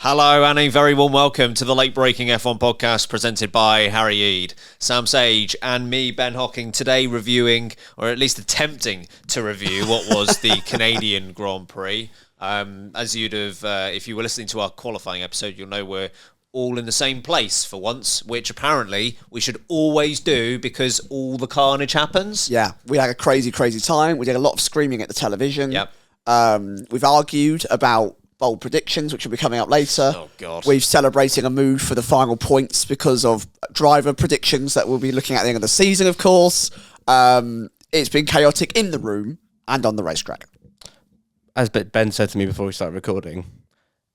Hello and a very warm welcome to the Late Breaking F1 podcast presented by Harry Eade, Sam Sage and me, Ben Hocking, today reviewing, or at least attempting to review, what was the Canadian Grand Prix. As you'd have, if you were listening to our qualifying episode, you'll know we're all in the same place for once, which apparently we should always do because all the carnage happens. Yeah, we had a crazy time. We did a lot of screaming at the television. Yep. We've argued about bold predictions, which will be coming up later. Oh, God. We've celebrating a move for the final points because of driver predictions that we'll be looking at the end of the season, of course. It's been chaotic in the room and on the racetrack. As Ben said to me before we started recording,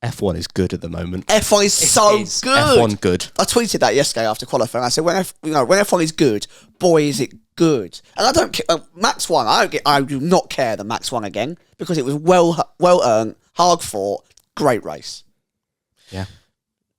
F1 is good at the moment. F1 is so good. F1 good. I tweeted that yesterday after qualifying. I said, when F1 is good, boy, is it good. And I don't care. Max won. I do not care that Max won again because it was well earned, hard fought, great race. Yeah.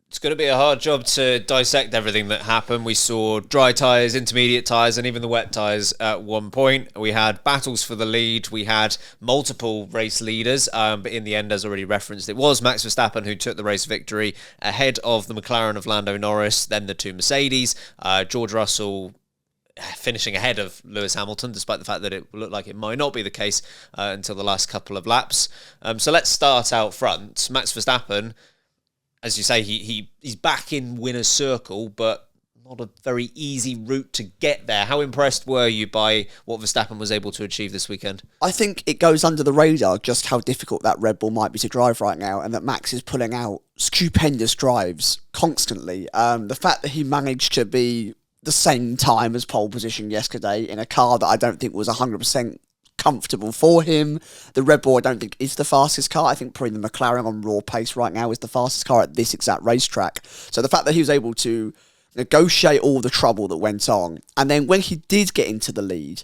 It's going to be a hard job to dissect everything that happened. We saw dry tyres, intermediate tyres, and even the wet tyres at one point. We had battles for the lead. We had multiple race leaders, but in the end, as already referenced, it was Max Verstappen who took the race victory ahead of the McLaren of Lando Norris, then the two Mercedes. George Russell finishing ahead of Lewis Hamilton, despite the fact that it looked like it might not be the case until the last couple of laps. So let's start out front. Max Verstappen, as you say, he's back in winner's circle, but not a very easy route to get there. How impressed were you by what Verstappen was able to achieve this weekend? I think it goes under the radar just how difficult that Red Bull might be to drive right now, and that Max is pulling out stupendous drives constantly. The fact that he managed to be the same time as pole position yesterday in a car that I don't think was 100% comfortable for him. The Red Bull I don't think is the fastest car. I think probably the McLaren on raw pace right now is the fastest car at this exact racetrack. So the fact that he was able to negotiate all the trouble that went on, and then when he did get into the lead,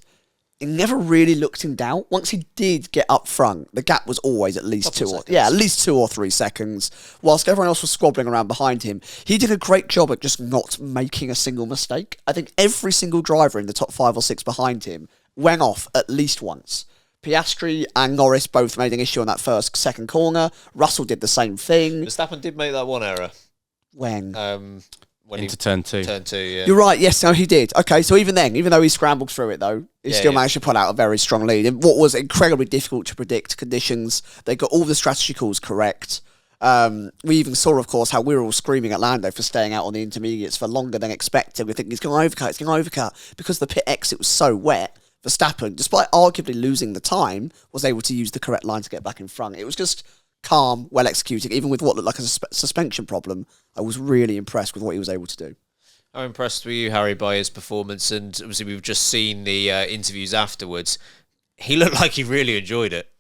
it never really looked in doubt. Once he did get up front, the gap was always at least at least 2 or 3 seconds. Whilst everyone else was squabbling around behind him, he did a great job at just not making a single mistake. I think every single driver in the top 5 or 6 behind him went off at least once. Piastri and Norris both made an issue on that second corner. Russell did the same thing. Verstappen did make that one error. When Into turn 2. Turn 2, yeah. You're right, yes, no, he did. Okay, so even though he scrambled through it, though, he still managed to pull out a very strong lead. In what was incredibly difficult to predict conditions, they got all the strategy calls correct. We even saw, of course, how we were all screaming at Lando for staying out on the intermediates for longer than expected. We think he's going to overcut. Because the pit exit was so wet, Verstappen, despite arguably losing the time, was able to use the correct line to get back in front. It was just calm, well executed, even with what looked like a suspension problem. I was really impressed with what he was able to do. How impressed were you, Harry, by his performance? And obviously we've just seen the interviews afterwards. He looked like he really enjoyed it.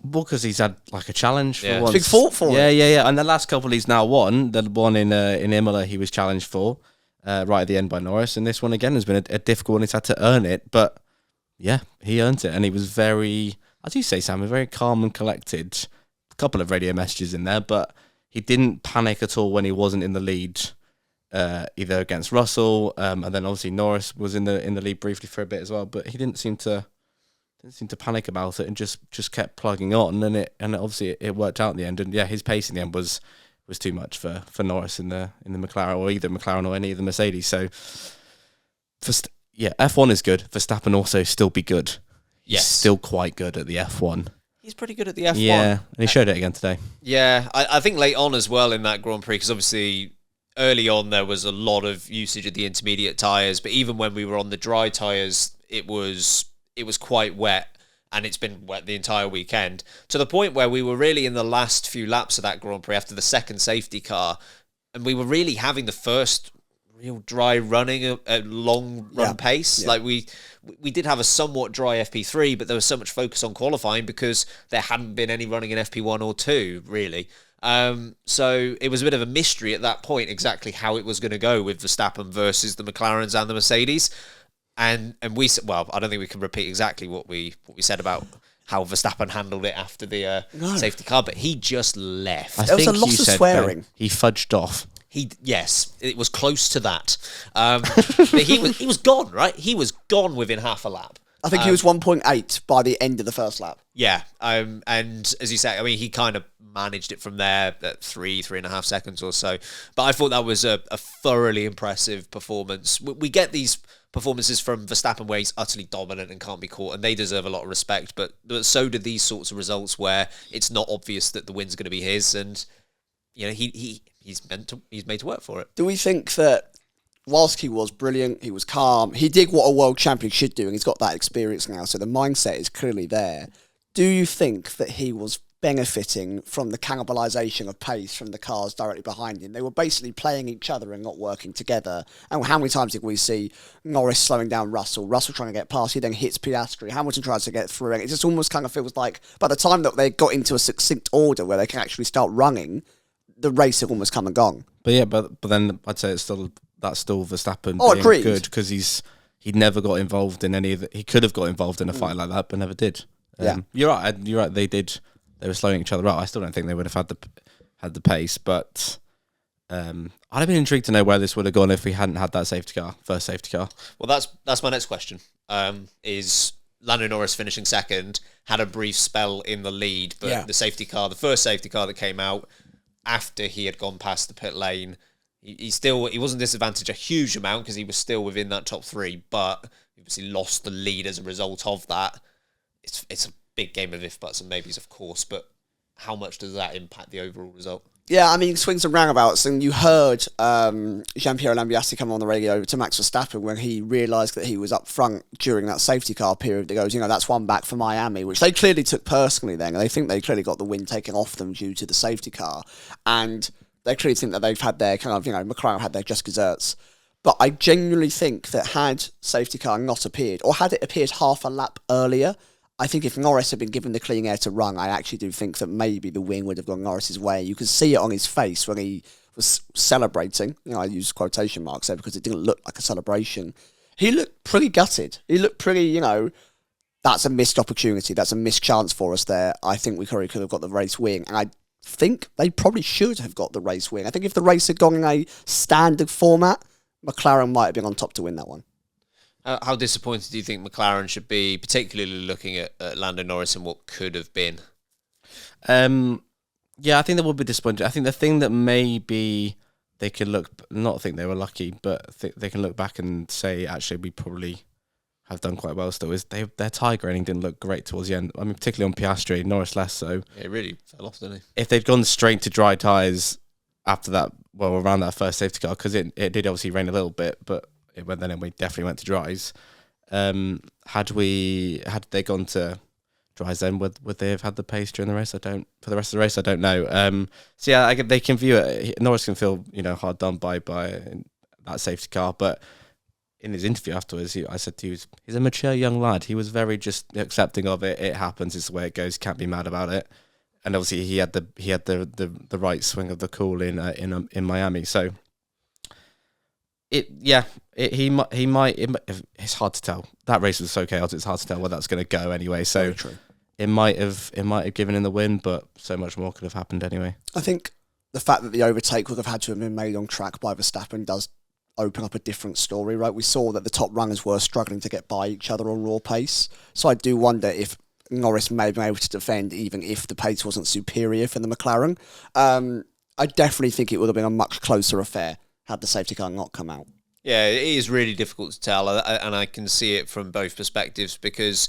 Well, because he's had like a challenge for once. Big fought for it. Yeah. And the last couple he's now won. The one in Imola he was challenged for right at the end by Norris. And this one again has been a difficult one. He's had to earn it. But yeah, he earned it. And he was very, as you say, Sam, very calm and collected. A couple of radio messages in there, but he didn't panic at all when he wasn't in the lead, either against Russell, and then obviously Norris was in the lead briefly for a bit as well. But he didn't seem to panic about it and just kept plugging on, and obviously it worked out in the end. And yeah, his pace in the end was too much for Norris in the McLaren, or either McLaren or any of the Mercedes. So F1 is good. Verstappen also still be good. Yes, he's still quite good at the F1. He's pretty good at the F1. Yeah, and he showed it again today. Yeah, I think late on as well in that Grand Prix, because obviously early on there was a lot of usage of the intermediate tyres, but even when we were on the dry tyres, it was quite wet, and it's been wet the entire weekend, to the point where we were really in the last few laps of that Grand Prix after the second safety car, and we were really having the first real dry running at long run pace. Yeah. Like we did have a somewhat dry FP3, but there was so much focus on qualifying because there hadn't been any running in FP1 or 2 really. So it was a bit of a mystery at that point exactly how it was going to go with Verstappen versus the McLarens and the Mercedes. And we, well, I don't think we can repeat exactly what we said about how Verstappen handled it after the safety car, but he just left. There was a lot of swearing. He fudged off. Yes, it was close to that. But he was gone, right? He was gone within half a lap. I think he was 1.8 by the end of the first lap. Yeah, and as you say, I mean, he kind of managed it from there at 3.5 seconds or so. But I thought that was a thoroughly impressive performance. We get these performances from Verstappen where he's utterly dominant and can't be caught, and they deserve a lot of respect. But so do these sorts of results where it's not obvious that the win's going to be his, and he's made to work for it. Do we think that whilst he was brilliant, he was calm, he did what a world champion should do, and he's got that experience now, so the mindset is clearly there. Do you think that he was benefiting from the cannibalisation of pace from the cars directly behind him? They were basically playing each other and not working together. And how many times did we see Norris slowing down Russell trying to get past, he then hits Piastri, Hamilton tries to get through, and it just almost kind of feels like by the time that they got into a succinct order where they can actually start running, the race had almost come and gone. But then I'd say that's still Verstappen being agreed. Good, because he never got involved in any of it. He could have got involved in a fight like that, but never did. You're right. They did. They were slowing each other up. I still don't think they would have had the pace, but I'd have been intrigued to know where this would have gone if we hadn't had that first safety car. Well, that's my next question. Is Lando Norris finishing second, had a brief spell in the lead, but the first safety car that came out after he had gone past the pit lane, he wasn't disadvantaged a huge amount because he was still within that top three, but he obviously lost the lead as a result of that. It's a big game of if, buts and maybes, of course, but how much does that impact the overall result? Yeah, I mean, swings and roundabouts, and you heard Gianpiero Lambiase come on the radio to Max Verstappen when he realised that he was up front during that safety car period. He goes, that's one back for Miami, which they clearly took personally then, and they think they clearly got the win taken off them due to the safety car, and they clearly think that they've had their kind of, McLaren had their just desserts. But I genuinely think that had safety car not appeared, or had it appeared half a lap earlier, I think if Norris had been given the clean air to run, I actually do think that maybe the win would have gone Norris's way. You could see it on his face when he was celebrating. I use quotation marks there because it didn't look like a celebration. He looked pretty gutted. He looked pretty, that's a missed opportunity. That's a missed chance for us there. I think we probably could have got the race win. And I think they probably should have got the race win. I think if the race had gone in a standard format, McLaren might have been on top to win that one. How disappointed do you think McLaren should be, particularly looking at Lando Norris and what could have been? Yeah, I think they would be disappointed. I think the thing that maybe they could not think they were lucky, but they can look back and say, actually, we probably have done quite well still, is their tyre graining didn't look great towards the end. I mean, particularly on Piastri, Norris less so. Yeah, it really fell off, didn't he? If they'd gone straight to dry tyres after that, around that first safety car, because it did obviously rain a little bit, but we definitely went to dries. Had they gone to dries then, would they have had the pace during the race? For the rest of the race, I don't know. So yeah, they can view it. Norris can feel hard done by that safety car, but in his interview afterwards, I said he's a mature young lad. He was very just accepting of it. It happens. It's the way it goes. Can't be mad about it. And obviously he had the right swing of the call in Miami. So. He might. It's hard to tell. That race was so chaotic. It's hard to tell where that's going to go anyway. So it might have given him the win, but so much more could have happened anyway. I think the fact that the overtake would have had to have been made on track by Verstappen does open up a different story, right? We saw that the top runners were struggling to get by each other on raw pace. So I do wonder if Norris may have been able to defend even if the pace wasn't superior for the McLaren. I definitely think it would have been a much closer affair had the safety car not come out. Yeah, it is really difficult to tell, and I can see it from both perspectives, because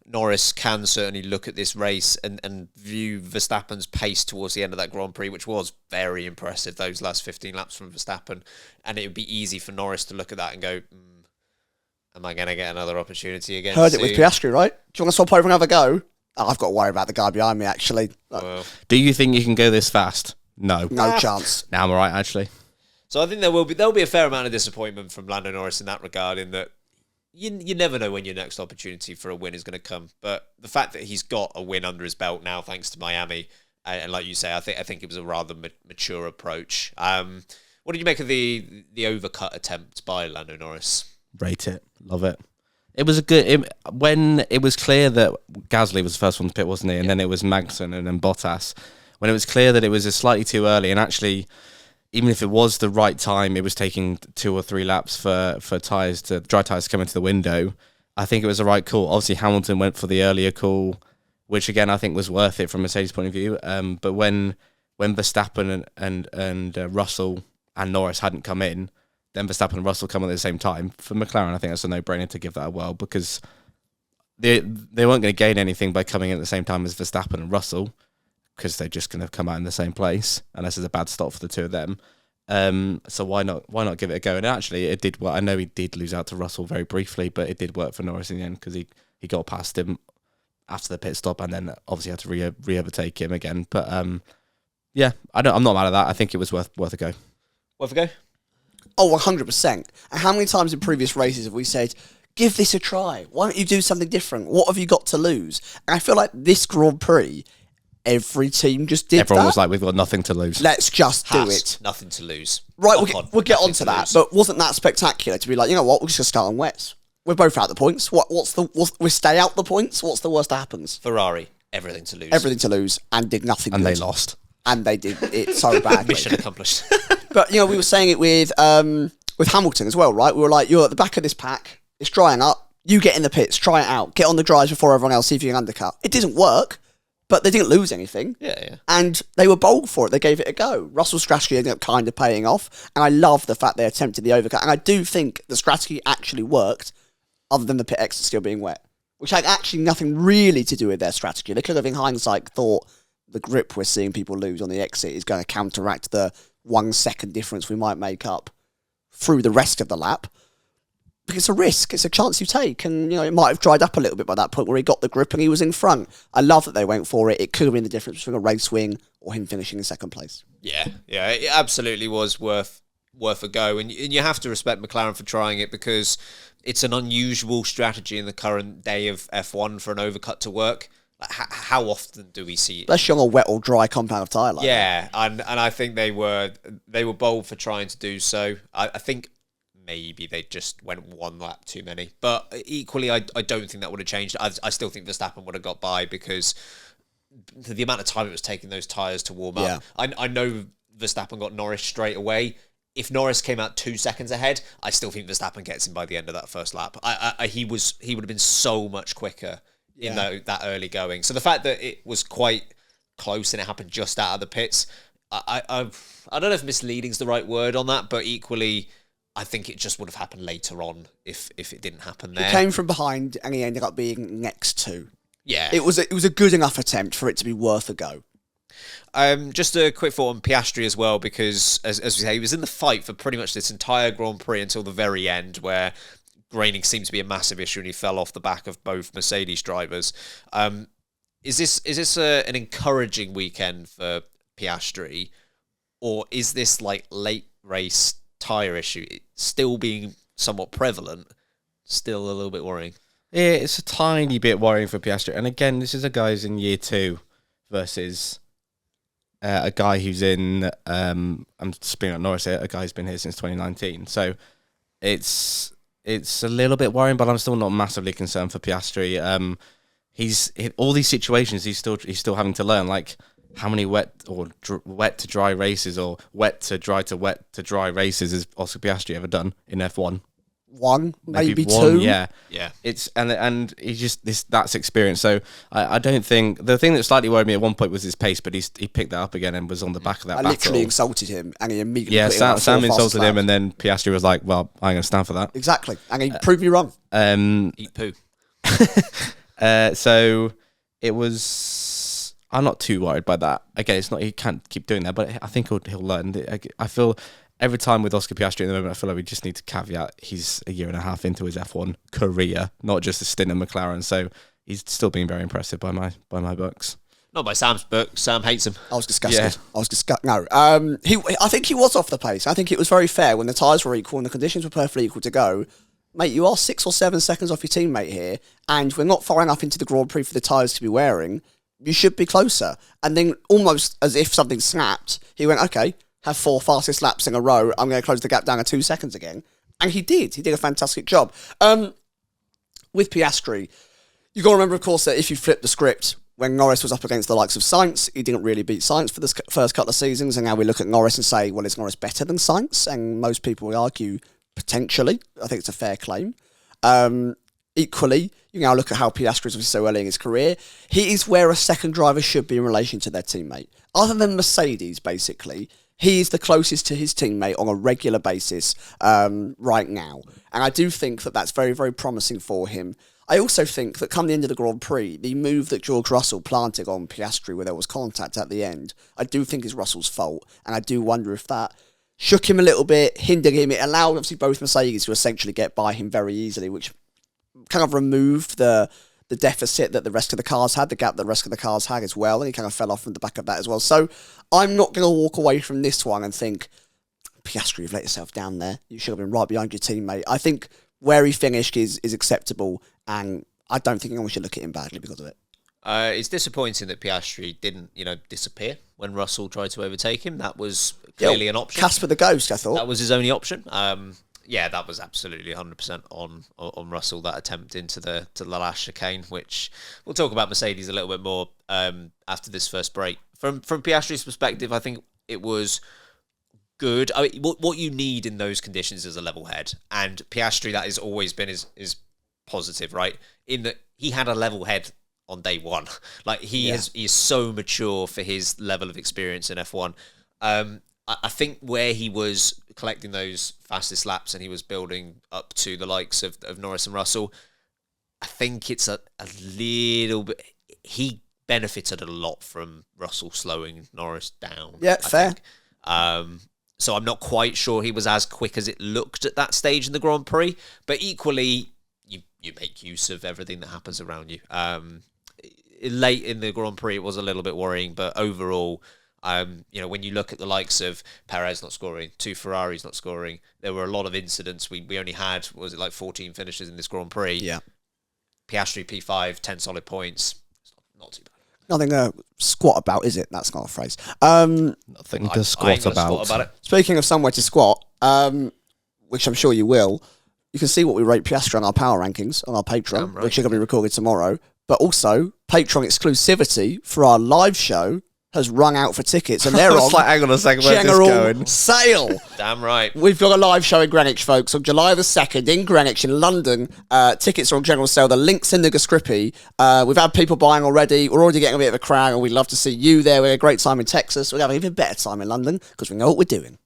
Norris can certainly look at this race and view Verstappen's pace towards the end of that Grand Prix, which was very impressive, those last 15 laps from Verstappen, and it would be easy for Norris to look at that and go, am I going to get another opportunity again? Heard it with Piastri, right? Do you want to swap over and have a go? Oh, I've got to worry about the guy behind me, actually. Well, do you think you can go this fast? No. No chance. Now I'm all right, actually. So I think there'll be a fair amount of disappointment from Lando Norris in that regard, in that you never know when your next opportunity for a win is going to come. But the fact that he's got a win under his belt now, thanks to Miami, and like you say, I think it was a rather mature approach. What did you make of the overcut attempt by Lando Norris? Rate it, love it. It was when it was clear that Gasly was the first one to pit, wasn't he? And then it was Magnussen and then Bottas. When it was clear that it was slightly too early, and actually, even if it was the right time, it was taking 2 or 3 laps for dry tyres to come into the window. I think it was the right call. Obviously, Hamilton went for the earlier call, which again I think was worth it from Mercedes' point of view. But when Verstappen and Russell and Norris hadn't come in, then Verstappen and Russell come on at the same time. For McLaren, I think that's a no-brainer to give that a whirl, because they weren't going to gain anything by coming in at the same time as Verstappen and Russell, because they're just going to come out in the same place, unless it's a bad start for the two of them. So why not give it a go? And actually, it did well. I know he did lose out to Russell very briefly, but it did work for Norris in the end, because he got past him after the pit stop, and then obviously had to re-overtake him again. But yeah, I'm not mad at that. I think it was worth a go. Worth a go? Oh, 100%. And how many times in previous races have we said, give this a try? Why don't you do something different? What have you got to lose? And I feel like this Grand Prix, every team just did Everyone that. was like, we've got nothing to lose. Let's just do it. Nothing to lose. Right, we'll get onto that. Lose. But wasn't that spectacular to be like, you know what, we're just going to start on wets. We're both out the points. We stay out the points. What's the worst that happens? Ferrari, everything to lose. Everything to lose, and did nothing And good. they lost. And they did it so badly. Mission accomplished. But, you know, we were saying it with Hamilton as well, right? We were like, you're at the back of this pack. It's drying up. You get in the pits. Try it out. Get on the drives before everyone else. See if you can undercut. It didn't work, but they didn't lose anything. Yeah. And they were bold for it. They gave it a go. Russell's strategy ended up kind of paying off. And I love the fact they attempted the overcut. And I do think the strategy actually worked, other than the pit exit still being wet, which had actually nothing really to do with their strategy. They could have, in hindsight, thought the grip we're seeing people lose on the exit is going to counteract the 1 second difference we might make up through the rest of the lap. Because it's a risk, it's a chance you take, and you know it might have dried up a little bit by that point where he got the grip and he was in front. I love that they went for it. It could have been the difference between a race win or him finishing in second place. Yeah, it absolutely was worth a go, and you have to respect McLaren for trying it, because it's an unusual strategy in the current day of F1 for an overcut to work. Like, how often do we see it? Especially on a wet or dry compound of tyre like Yeah, and I think they were bold for trying to do so. I think maybe they just went one lap too many, but equally I don't think that would have changed. I still think Verstappen would have got by, because the amount of time it was taking those tyres to warm up. Yeah. I know Verstappen got Norris straight away. If Norris came out 2 seconds ahead, I still think Verstappen gets him by the end of that first lap. He would have been so much quicker in that early going. So the fact that it was quite close and it happened just out of the pits, I don't know if misleading is the right word on that, but equally, I think it just would have happened later on if it didn't happen there. He came from behind and he ended up being next to. Yeah. It was a good enough attempt for it to be worth a go. Just a quick thought on Piastri as well, because as we say, he was in the fight for pretty much this entire Grand Prix until the very end, where graining seemed to be a massive issue and he fell off the back of both Mercedes drivers. Is this an encouraging weekend for Piastri, or is this like late race tyre issue still being somewhat prevalent, still a little bit worrying? Yeah, it's a tiny bit worrying for Piastri. And again, this is a guy who's in year 2 versus a guy who's in, I'm speaking on Norris here, a guy who's been here since 2019. So it's a little bit worrying, but I'm still not massively concerned for Piastri. He's all these situations he's still having to learn, like how many wet to dry races or wet to dry races has Oscar Piastri ever done in F1? One, maybe one, 2. yeah. It's and he's just that's experience. So I don't think the thing that slightly worried me at one point was his pace, but he picked that up again and was on the back of that. I literally insulted him, and he immediately put in Sam like 4 insulted him, laps. and then Piastri was like, "Well, I'm going to stand for that." Exactly, and he proved me wrong. Eat poo. So it was. I'm not too worried by that. Again, it's not. He can't keep doing that, but I think he'll learn. I feel. Every time with Oscar Piastri at the moment, I feel like we just need to caveat he's a year and a half into his F1 career, not just a stint in McLaren. So he's still being very impressive by my books. Not by Sam's book. Sam hates him. I was disgusted. Yeah. I was disgusted. No, I think he was off the pace. I think it was very fair when the tyres were equal and the conditions were perfectly equal to go. Mate, you are 6 or 7 seconds off your teammate here, and we're not far enough into the Grand Prix for the tyres to be wearing. You should be closer. And then, almost as if something snapped, he went, okay, have 4 fastest laps in a row. I'm going to close the gap down to 2 seconds again. And he did. He did a fantastic job. With Piastri, you got to remember, of course, that if you flip the script, when Norris was up against the likes of Sainz, he didn't really beat Sainz for the first couple of seasons. And now we look at Norris and say, well, is Norris better than Sainz? And most people would argue potentially. I think it's a fair claim. equally, you now look at how Piastri is so early in his career. He is where a second driver should be in relation to their teammate. Other than Mercedes, basically, he is the closest to his teammate on a regular basis right now. And I do think that that's very, very promising for him. I also think that come the end of the Grand Prix, the move that George Russell planted on Piastri where there was contact at the end, I do think is Russell's fault. And I do wonder if that shook him a little bit, hindered him. It allowed, obviously, both Mercedes to essentially get by him very easily, which kind of removed the deficit that the rest of the cars had, the gap that the rest of the cars had as well, and he kind of fell off from the back of that as well. So I'm not going to walk away from this one and think, Piastri, you've let yourself down there. You should have been right behind your teammate. I think where he finished is acceptable, and I don't think anyone should look at him badly because of it. It's disappointing that Piastri didn't, disappear when Russell tried to overtake him. That was clearly an option. Casper the Ghost, I thought. That was his only option. Yeah, that was absolutely 100% on Russell, that attempt into the last chicane, which we'll talk about Mercedes a little bit more after this first break. From Piastri's perspective, I think it was good. I mean, what you need in those conditions is a level head, and Piastri, that has always been his positive, right? In that he had a level head on day one. Like he is so mature for his level of experience in F1. I think where he was collecting those fastest laps and he was building up to the likes of Norris and Russell, I think it's a little bit... He benefited a lot from Russell slowing Norris down. Yeah, fair. So I'm not quite sure he was as quick as it looked at that stage in the Grand Prix, but equally, you make use of everything that happens around you. Late in the Grand Prix, it was a little bit worrying, but overall... when you look at the likes of Perez not scoring, 2 Ferraris not scoring, there were a lot of incidents. We only had, 14 finishes in this Grand Prix? Yeah. Piastri P5, 10 solid points. It's not too bad. Nothing to squat about, is it? That's not a phrase. Nothing to squat about it. Speaking of somewhere to squat, which I'm sure you will, you can see what we rate Piastri on our power rankings on our Patreon, which are going to be recorded tomorrow. But also, Patreon exclusivity for our live show has rung out for tickets, and they're on hang on a second, where's this general going? sale. Damn right. We've got a live show in Greenwich, folks, on July the 2nd in Greenwich in London. Tickets are on general sale. The link's in the description. We've had people buying already. We're already getting a bit of a crowd, and we'd love to see you there. We had a great time in Texas. We'll have an even better time in London because we know what we're doing.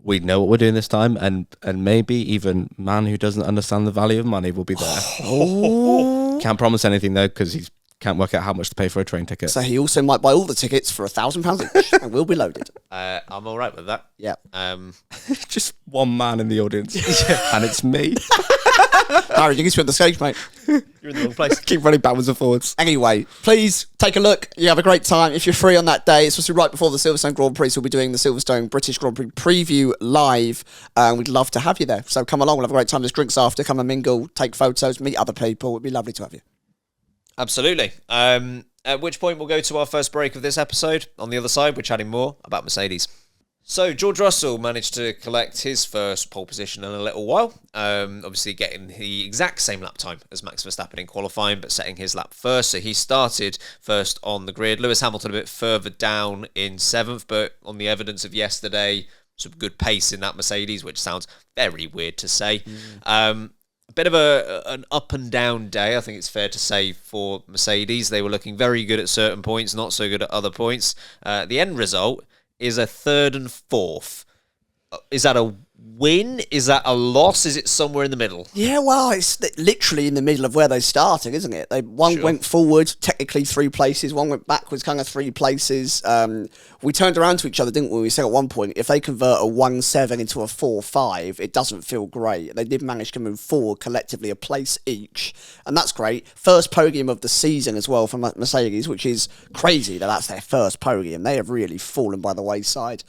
We know what we're doing this time, and maybe even man who doesn't understand the value of money will be there. Can't promise anything, though, because he can't work out how much to pay for a train ticket. So he also might buy all the tickets for £1,000 each, and we'll be loaded. I'm all right with that. Yeah. Just one man in the audience, and it's me. Harry, you can spin the stage, mate. You're in the wrong place. Keep running backwards and forwards. Anyway, please take a look. You have a great time. If you're free on that day, it's supposed to be right before the Silverstone Grand Prix, so we'll be doing the Silverstone British Grand Prix preview live. We'd love to have you there. So come along. We'll have a great time. There's drinks after. Come and mingle, take photos, meet other people. It'd be lovely to have you. Absolutely. At which point we'll go to our first break of this episode. On the other side, we're chatting more about Mercedes. So George Russell managed to collect his first pole position in a little while. Obviously getting the exact same lap time as Max Verstappen in qualifying, but setting his lap first. So he started first on the grid. Lewis Hamilton a bit further down in 7th, but on the evidence of yesterday, some good pace in that Mercedes, which sounds very weird to say. A bit of an up and down day, I think it's fair to say, for Mercedes. They were looking very good at certain points, not so good at other points. The end result is a 3rd and 4th. Is that a win? Is that a loss? Is it somewhere in the middle? Yeah, well, it's literally in the middle of where they started, isn't it? One went forward, technically 3 places. One went backwards, kind of 3 places. We turned around to each other, didn't we? We said at one point, if they convert a 1-7 into a 4-5, it doesn't feel great. They did manage to move forward collectively a place each, and that's great. First podium of the season as well for Mercedes, which is crazy that that's their first podium. They have really fallen by the wayside.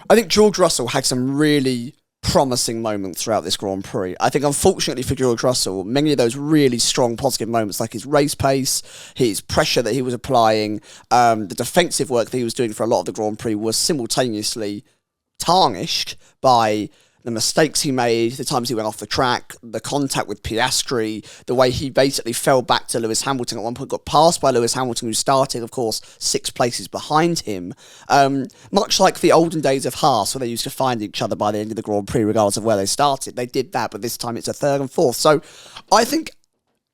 I think George Russell had some really promising moments throughout this Grand Prix. I think, unfortunately for George Russell, many of those really strong positive moments, like his race pace, his pressure that he was applying, the defensive work that he was doing for a lot of the Grand Prix, was simultaneously tarnished by the mistakes he made, the times he went off the track, the contact with Piastri, the way he basically fell back to Lewis Hamilton at one point, got passed by Lewis Hamilton, who started, of course, 6 places behind him. Much like the olden days of Haas, where they used to find each other by the end of the Grand Prix, regardless of where they started. They did that, but this time it's a 3rd and 4th. So I think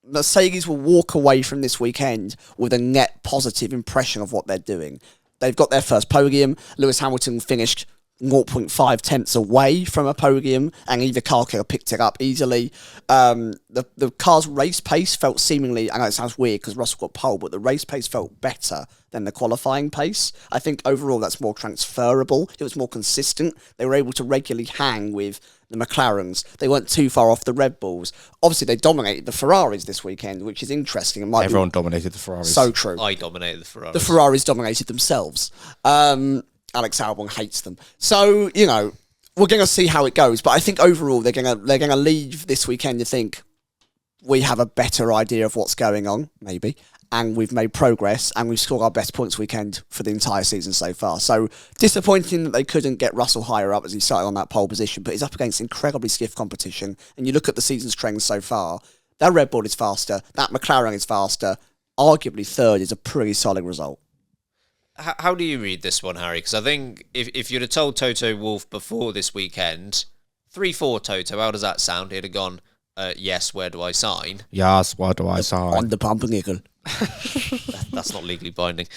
Mercedes will walk away from this weekend with a net positive impression of what they're doing. They've got their first podium. Lewis Hamilton finished 0.5 tenths away from a podium, and either car could have picked it up easily. The car's race pace felt seemingly, I know it sounds weird because Russell got pole, but the race pace felt better than the qualifying pace. I think overall that's more transferable. It was more consistent. They were able to regularly hang with the McLarens. They weren't too far off the Red Bulls. Obviously, they dominated the Ferraris this weekend, which is interesting. Everyone dominated the Ferraris. So true. I dominated the Ferraris. The Ferraris dominated themselves. Alex Albon hates them. So, you know, we're going to see how it goes. But I think overall they're going to leave this weekend to think we have a better idea of what's going on, maybe, and we've made progress, and we've scored our best points weekend for the entire season so far. So disappointing that they couldn't get Russell higher up as he started on that pole position, but he's up against incredibly stiff competition. And you look at the season's trends so far, that Red Bull is faster, that McLaren is faster. Arguably 3rd is a pretty solid result. How do you read this one, Harry? Because I think if you'd have told Toto Wolff before this weekend, 3-4 Toto, how does that sound? He'd have gone, yes, where do I sign? Yes, where do I sign? On the pumpernickel. That's not legally binding.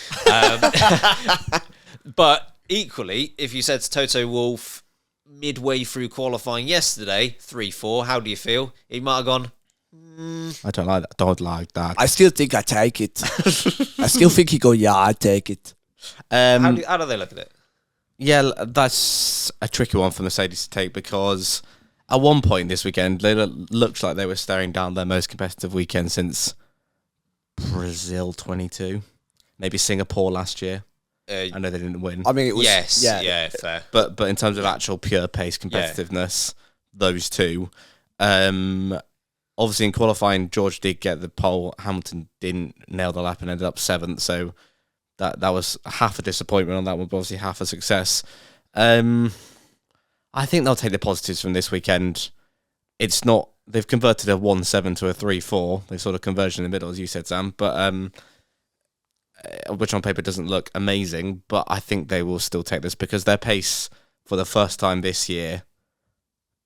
But equally, if you said to Toto Wolff midway through qualifying yesterday, 3-4, how do you feel? He might have gone, I don't like that. Don't like that. I still think I take it. I still think he go, yeah, I take it. how do they look at it? Yeah, that's a tricky one for Mercedes to take because at one point this weekend, they looked like they were staring down their most competitive weekend since Brazil 22, maybe Singapore last year. I know they didn't win. I mean, it was... Yes, yeah, fair. But in terms of actual pure pace competitiveness, those two. Obviously, in qualifying, George did get the pole. Hamilton didn't nail the lap and ended up 7th, so that was half a disappointment on that one, but obviously half a success. I think they'll take the positives from this weekend. It's not... They've converted a 1-7 to a 3-4. They've sort of converged in the middle, as you said, Sam, but which on paper doesn't look amazing, but I think they will still take this because their pace for the first time this year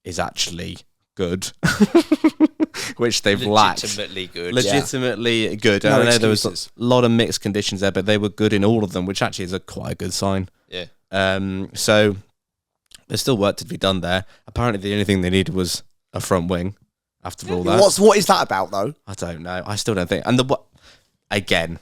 is actually good. Which they've lacked. Legitimately good. Legitimately good. No I know there was excuses. a lot of mixed conditions there, but they were good in all of them, which actually is quite a good sign. Yeah. So there's still work to be done there. Apparently the only thing they needed was a front wing after all that. What is that about, though? I don't know. I still don't think. And again,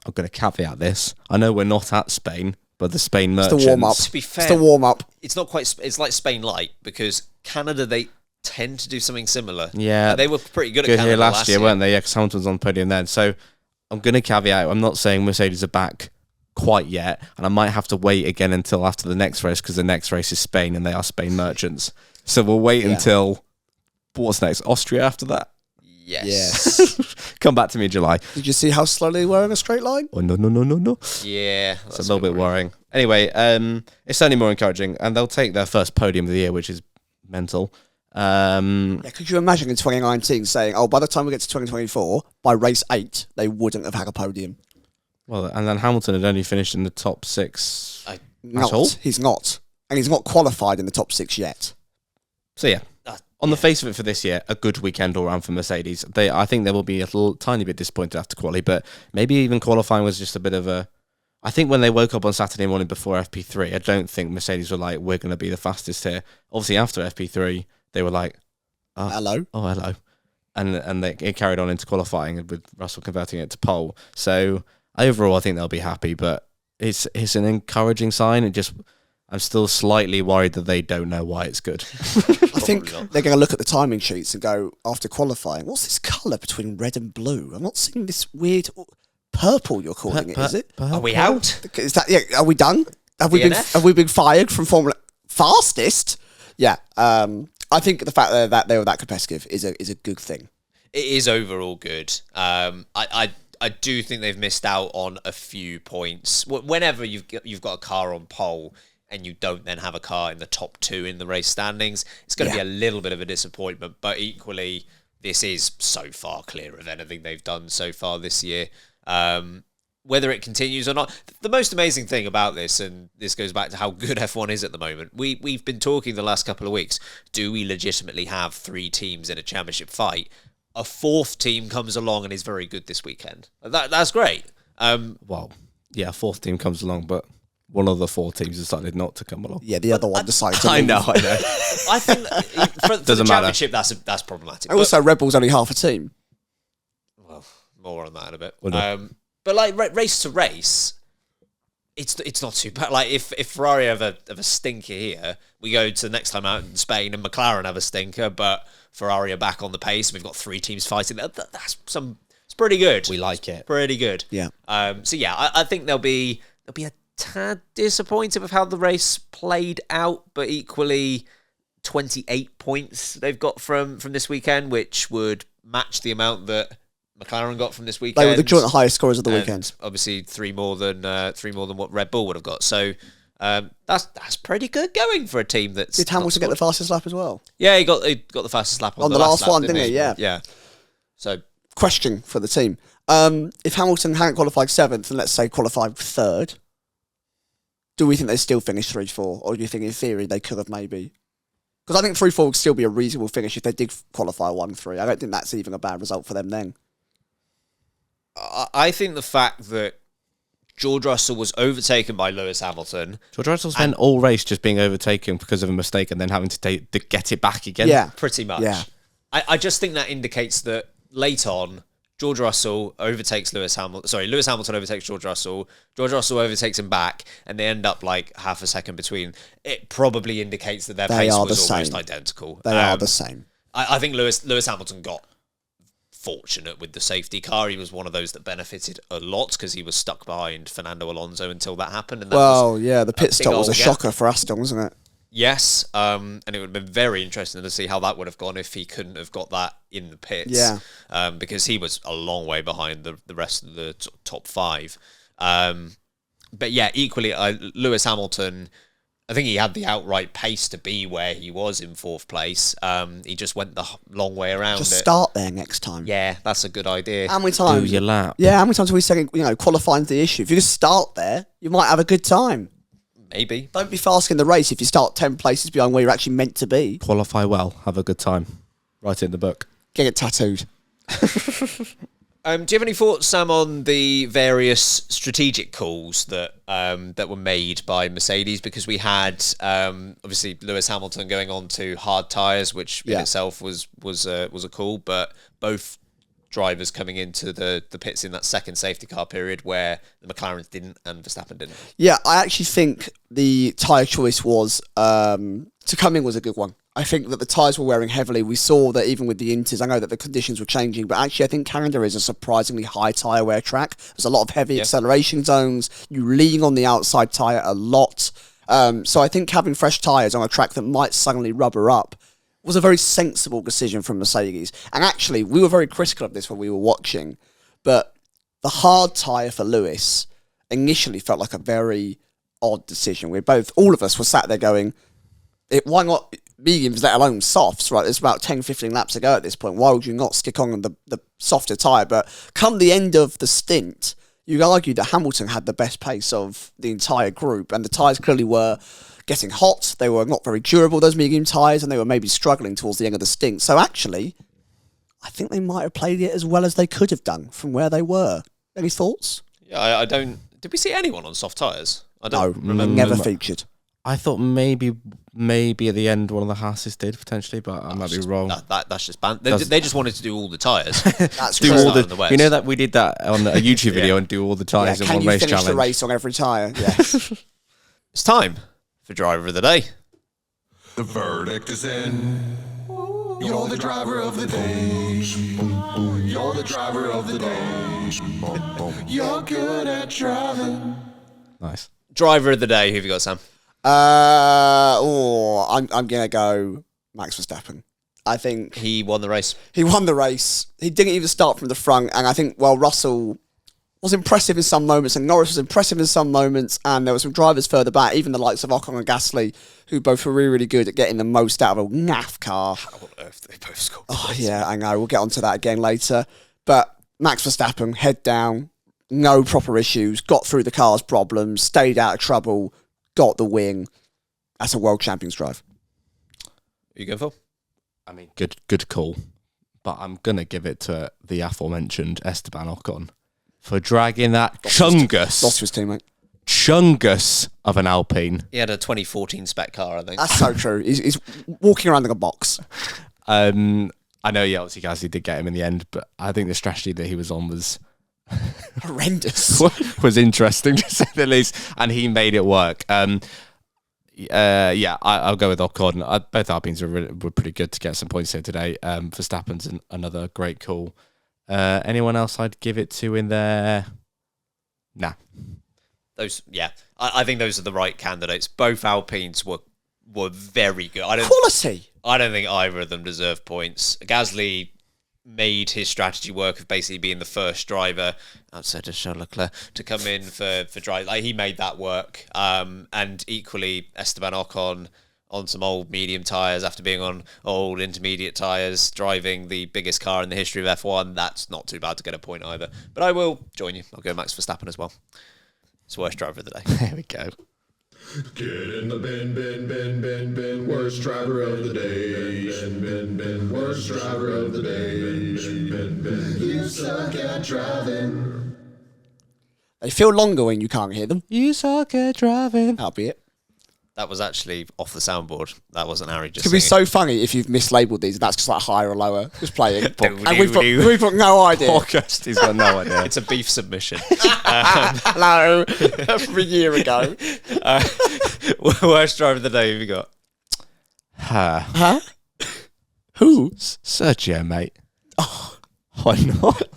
I'm going to caveat this. I know we're not at Spain, but the Spain merchants... the warm-up. To be fair, It's the warm-up. it's not quite... It's like Spain light, because Canada, they tend to do something similar. Yeah. They were pretty good at Good Canada here last year, weren't they? Yeah, because Hamilton was on the podium then. So I'm going to caveat, I'm not saying Mercedes are back quite yet, and I might have to wait again until after the next race, because the next race is Spain, and they are Spain merchants. So we'll wait until... What's next? Austria after that? Yes. Come back to me in July. Did you see how slowly they were in a straight line? Oh, no. Yeah. It's a little bit worrying. Anyway, it's certainly more encouraging, and they'll take their first podium of the year, which is mental. Yeah, could you imagine in 2019 saying, oh, by the time we get to 2024, by race 8, they wouldn't have had a podium? Well, and then Hamilton had only finished in the top 6 at Not. all. He's not. And he's not qualified in the top 6 yet. So yeah, on the face of it for this year, a good weekend all round for Mercedes. I think they will be a little tiny bit disappointed after quali, but maybe even qualifying was just a bit of a... I think when they woke up on Saturday morning before FP3, I don't think Mercedes were like, we're going to be the fastest here. Obviously after FP3, they were like, Hello. Oh, hello. And it carried on into qualifying with Russell converting it to pole. So overall, I think they'll be happy, but it's an encouraging sign. I'm still slightly worried that they don't know why it's good. I think they're going to look at the timing sheets and go, after qualifying, what's this colour between red and blue? I'm not seeing this weird purple you're calling it, is it? Are we out? Is that, yeah, are we done? Have DNF? we been fired from Formula... Fastest? Yeah. I think the fact that they were that competitive is a good thing. It is overall good. I do think they've missed out on a few points. Whenever you've got a car on pole, and you don't then have a car in the top 2 in the race standings, it's going to be a little bit of a disappointment. But equally, this is so far clear of anything they've done so far this year. Whether it continues or not, the most amazing thing about this, and this goes back to how good F1 is at the moment, we've been talking the last couple of weeks, do we legitimately have 3 teams in a championship fight? A 4th team comes along and is very good this weekend. That's great. Well, yeah, a 4th team comes along, but one of the 4 teams decided not to come along. Yeah, the other one decided to I leave. know. I think for the Doesn't matter. championship, that's problematic. Also, Red Bull's only half a team. Well, more on that in a bit. Well, But like race to race, it's not too bad. Like if Ferrari have a stinker here, we go to the next time out in Spain and McLaren have a stinker, but Ferrari are back on the pace. We've got 3 teams fighting. It's pretty good. We like it. Pretty good. Yeah. So yeah, I think they'll be a tad disappointed with how the race played out, but equally 28 points they've got from this weekend, which would match the amount that McLaren got from this weekend. They were the joint highest scorers of the weekend. Obviously, 3 more than what Red Bull would have got. So that's pretty good going for a team that's. Did Hamilton get the fastest lap as well? Yeah, he got the fastest lap on the last lap, one, didn't he? Yeah. Yeah. So Question for the team: if Hamilton hadn't qualified 7th and let's say qualified 3rd, do we think they still finish 3-4, or do you think in theory they could have maybe? Because I think 3-4 would still be a reasonable finish if they did qualify 1-3. I don't think that's even a bad result for them then. I think the fact that George Russell was overtaken by Lewis Hamilton. George Russell spent all race just being overtaken because of a mistake and then having to get it back again. Yeah. Pretty much. Yeah. I just think that indicates that late on, George Russell overtakes Lewis Hamilton. Sorry, Lewis Hamilton overtakes George Russell. George Russell overtakes him back, and they end up like half a second between. It probably indicates that their pace was almost identical. They are the same. I think Lewis Hamilton got fortunate with the safety car. He was one of those that benefited a lot because he was stuck behind Fernando Alonso until that happened. And that the pit stop was a shocker for Aston, wasn't it? Yes, and it would have been very interesting to see how that would have gone if he couldn't have got that in the pits. Yeah. Because he was a long way behind the rest of the top 5. But yeah, equally, Lewis Hamilton, I think he had the outright pace to be where he was in 4th place. He just went the long way around Just it. start there next time. Yeah, that's a good idea. How many times? Do your lap. Yeah, how many times have we said, qualifying's the issue? If you just start there, you might have a good time. Maybe. Don't be fast in the race if you start 10 places behind where you're actually meant to be. Qualify well. Have a good time. Write it in the book. Get it tattooed. Do you have any thoughts, Sam, on the various strategic calls that that were made by Mercedes? Because we had obviously Lewis Hamilton going on to hard tyres, which in itself was a call, but both drivers coming into the pits in that second safety car period where the McLarens didn't and Verstappen didn't. Yeah, I actually think the tyre choice was to come in was a good one. I think that the tyres were wearing heavily. We saw that even with the Inters, I know that the conditions were changing, but actually I think Canada is a surprisingly high tyre wear track. There's a lot of heavy acceleration zones. You lean on the outside tyre a lot. So I think having fresh tyres on a track that might suddenly rubber up was a very sensible decision from Mercedes. And actually, we were very critical of this when we were watching, but the hard tyre for Lewis initially felt like a very odd decision. All of us were sat there going, why not mediums, let alone softs, right? There's about 10, 15 laps to go at this point. Why would you not stick on the softer tyre? But come the end of the stint, you'd argue that Hamilton had the best pace of the entire group, and the tyres clearly were getting hot. They were not very durable, those medium tyres, and they were maybe struggling towards the end of the stint. So actually, I think they might have played it as well as they could have done from where they were. Any thoughts? Yeah, I don't... Did we see anyone on soft tyres? I don't remember. Never featured. I thought maybe at the end one of the Haas's did potentially, but I might be wrong. That's just banned. They just wanted to do all the tyres. That's do true. all the. You know that we did that on a YouTube video and do all the tyres in one race challenge. Can you finish the race on every tyre? Yeah. It's time for Driver of the Day. The verdict is in. You're the driver of the day. You're the driver of the day. You're good at driving. Nice. Driver of the Day. Who have you got, Sam? I'm gonna go Max Verstappen. I think He won the race. he won the race. He didn't even start from the front, and I think Russell was impressive in some moments, and Norris was impressive in some moments, and there were some drivers further back, even the likes of Ocon and Gasly, who both were really, really good at getting the most out of a naff car. How on earth they both scored? Oh, yeah, I know. We'll get onto that again later. But Max Verstappen, head down, no proper issues, got through the car's problems, stayed out of trouble, got the win. That's a world champion's drive. Who you going for? I mean, good call. But I'm going to give it to the aforementioned Esteban Ocon for dragging that chungus Lost to his teammate. chungus of an Alpine. He had a 2014 spec car, I think. That's so true. He's walking around in a box. I know, yeah, obviously Gasly did get him in the end, but I think the strategy that he was on was horrendous. was interesting, to say the least, and he made it work. I'll go with Ocon. Both Alpines were pretty good to get some points here today. Verstappen's another great call. Anyone else I'd give it to in there? Nah. I think those are the right candidates. Both Alpines were very good. Quality. I don't think either of them deserve points. Gasly made his strategy work of basically being the first driver outside of Charles Leclerc to come in for drive. Like, he made that work. And equally, Esteban Ocon on some old medium tyres after being on old intermediate tyres, driving the biggest car in the history of F1. That's not too bad to get a point either. But I will join you. I'll go Max Verstappen as well. It's worst driver of the day. There we go. Get in the bin. Worst driver of the day. Bin. Worst driver of the day. Bin. You suck at driving. They feel longer when you can't hear them. You suck at driving. That'll be it. That was actually off the soundboard. That wasn't Harry just It could be singing. so funny if you've mislabeled these. That's just like higher or lower. Just playing. And we've got no idea. Podcast. He's got no idea. It's a beef submission. Hello. From a year ago. Worst driver of the day, who have you got? Huh? Who? Sergio, mate. Oh. Why not?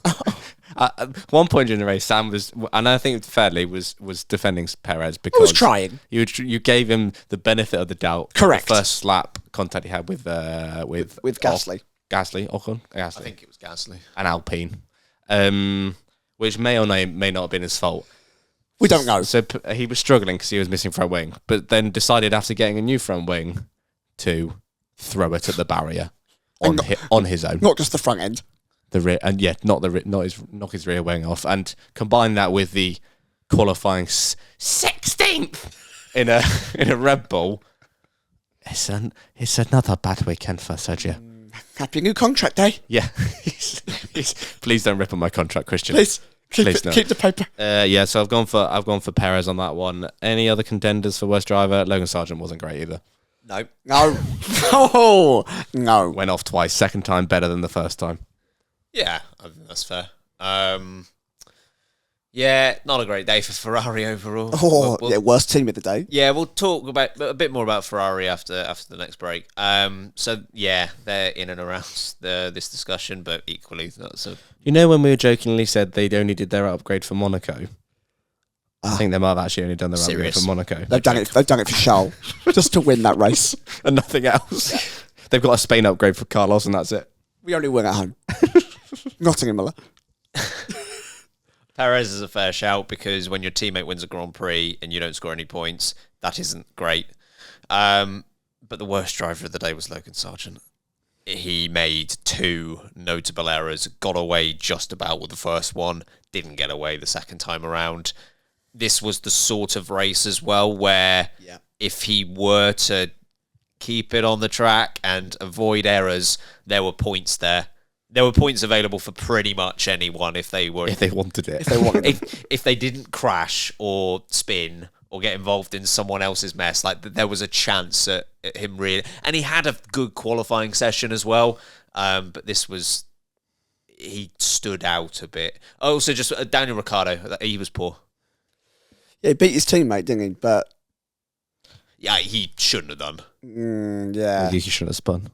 At one point during the race, Sam was, and I think fairly, was defending Perez because I was trying. You gave him the benefit of the doubt. Correct. The first slap contact he had with Gasly. Ocon. I think it was Gasly. And Alpine, which may or may not have been his fault. We don't know. So he was struggling because he was missing front wing, but then decided after getting a new front wing to throw it at the barrier on his own. Not just the front end. The rear, and knock his rear wing off, and combine that with the qualifying 16th in a Red Bull. It's another bad weekend for Sergio. Happy new contract day. Yeah, please don't rip on my contract, Christian. Please keep the paper. So I've gone for Perez on that one. Any other contenders for worst driver? Logan Sargent wasn't great either. No. No. Went off twice. Second time better than the first time. Yeah, I think that's fair. Not a great day for Ferrari overall. Worst team of the day. Yeah, we'll talk about a bit more about Ferrari after the next break. They're in and around this discussion, but equally that's a... You know when we jokingly said they'd only did their upgrade for Monaco? I think they might have actually only done their upgrade for Monaco. They've done it for Charles, just to win that race. And nothing else. They've got a Spain upgrade for Carlos and that's it. We only win at home. Nottingham Miller. Perez is a fair shout because when your teammate wins a Grand Prix and you don't score any points, that isn't great. But the worst driver of the day was Logan Sargent. He made two notable errors, got away just about with the first one, didn't get away the second time around. This was the sort of race as well where if he were to keep it on the track and avoid errors, there were points there. There were points available for pretty much anyone if they wanted it. If they didn't crash or spin or get involved in someone else's mess, like there was a chance at him really. And he had a good qualifying session as well. But he stood out a bit. Oh, so just Daniel Ricciardo, he was poor. Yeah, he beat his teammate, didn't he? But yeah, he shouldn't have done. Yeah, he shouldn't have spun.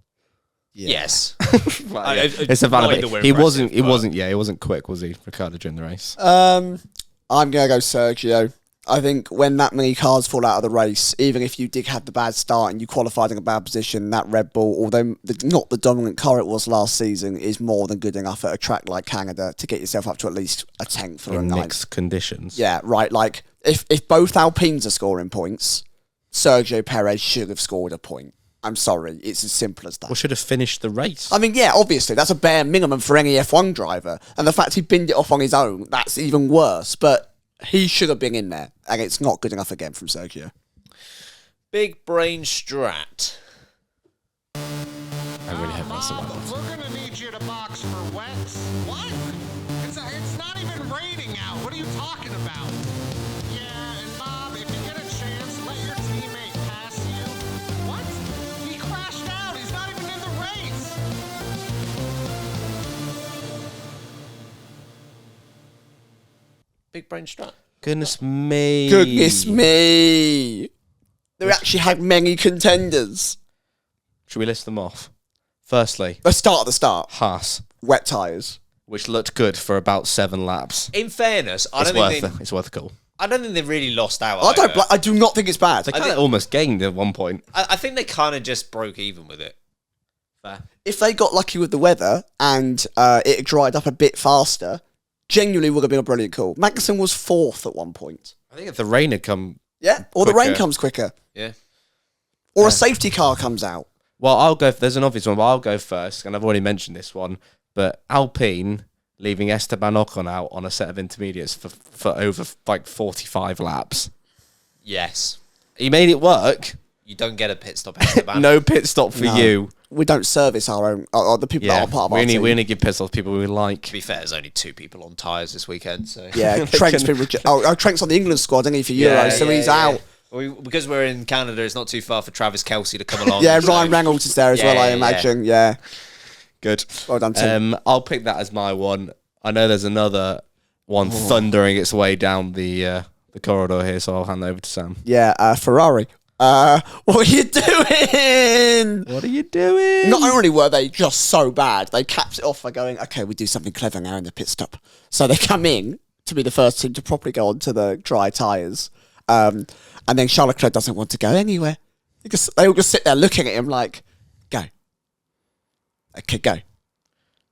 Yeah. Yes, it's a valid. He wasn't quick, was he, Ricciardo, during the race? I'm gonna go Sergio. I think when that many cars fall out of the race, even if you did have the bad start and you qualified in a bad position, that Red Bull, although not the dominant car it was last season, is more than good enough at a track like Canada to get yourself up to at least a 10th or a 9th. Mixed conditions. Yeah, right. Like, if both Alpines are scoring points, Sergio Perez should have scored a point. I'm sorry, it's as simple as that. Or should have finished the race. I mean, yeah, obviously, that's a bare minimum for any F1 driver. And the fact he binned it off on his own, that's even worse. But he should have been in there, and it's not good enough again from Sergio. Big brain strat. I really hope that's the right one. We're gonna need you to box for wets. What? It's not even raining out. What are you talking about? Yeah, and Bob, if you get a chance, let your teammate pass you. What? He crashed out. He's not even in the race. Big brain strat. Goodness me. Goodness me. They actually had many contenders. Should we list them off? Firstly, Let's start at the start. Haas, Wet tyres. which looked good for about 7 laps. In fairness, It's worth a call. I don't think they really lost out. I do not think it's bad. They kind of almost gained at one point. I think they kind of just broke even with it. Fair. If they got lucky with the weather and it dried up a bit faster, genuinely would have been a brilliant call. Magnussen was 4th at one point. I think if the rain had come... Yeah, or the rain Quicker. comes quicker. Yeah. Or a safety car comes out. Well, I'll go... There's an obvious one, but I'll go first, and I've already mentioned this one, but Alpine leaving Esteban Ocon out on a set of intermediates for over, 45 laps. Yes. He made it work. You don't get a pit stop, Esteban. No pit stop for No. you. We don't service our own, or the people that are part of our team. We only give pit stops people we like. To be fair, there's only 2 people on tyres this weekend, so... Yeah, Trent's been Trent's on the England squad, isn't he, for Euros, so he's out. Because we're in Canada, it's not too far for Travis Kelce to come along. Yeah, so- Ryan Reynolds is there as Yeah, well, I yeah, imagine. Yeah. Good. Well done, Tim. I'll pick that as my one. I know there's another one thundering its way down the corridor here, so I'll hand over to Sam. Yeah, Ferrari. What are you doing? What are you doing? Not only were they just so bad, they capped it off by going, okay, we do something clever now in the pit stop. So they come in to be the first team to properly go onto the dry tyres. And then Charles Leclerc doesn't want to go anywhere. They all just sit there looking at him like, go. Okay, go.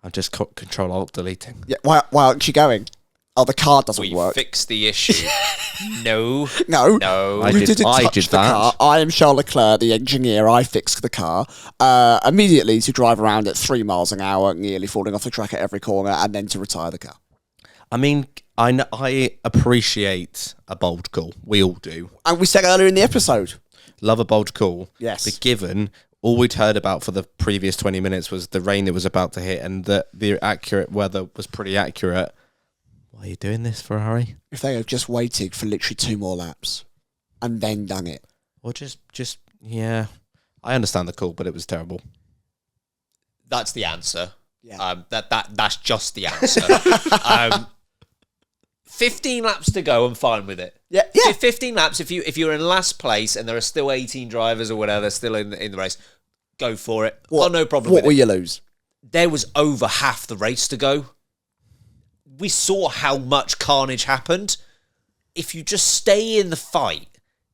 I'm just Control-Alt-Deleting. Yeah, why aren't you going? Oh, the car doesn't We work. fixed the issue. No. No. No. I You did didn't touch that. the car. I am Charles Leclerc, the engineer. I fixed the car. Immediately to drive around at 3 miles an hour, nearly falling off the track at every corner, and then to retire the car. I mean, I appreciate a bold call. We all do. And we said earlier in the episode. Love a bold call. Yes. But given all we'd heard about for the previous 20 minutes was the rain that was about to hit and that the accurate weather was pretty accurate. Why are you doing this, Ferrari? If they had just waited for literally 2 more laps and then done it. Or just yeah. I understand the call, but it was terrible. That's the answer. Yeah. That's just the answer. 15 laps to go, I'm fine with it. Yeah. 15 laps, if you're in last place and there are still 18 drivers or whatever still in the race, go for it. Got no problem What with will it. you lose? There was over half the race to go. We saw how much carnage happened. If you just stay in the fight,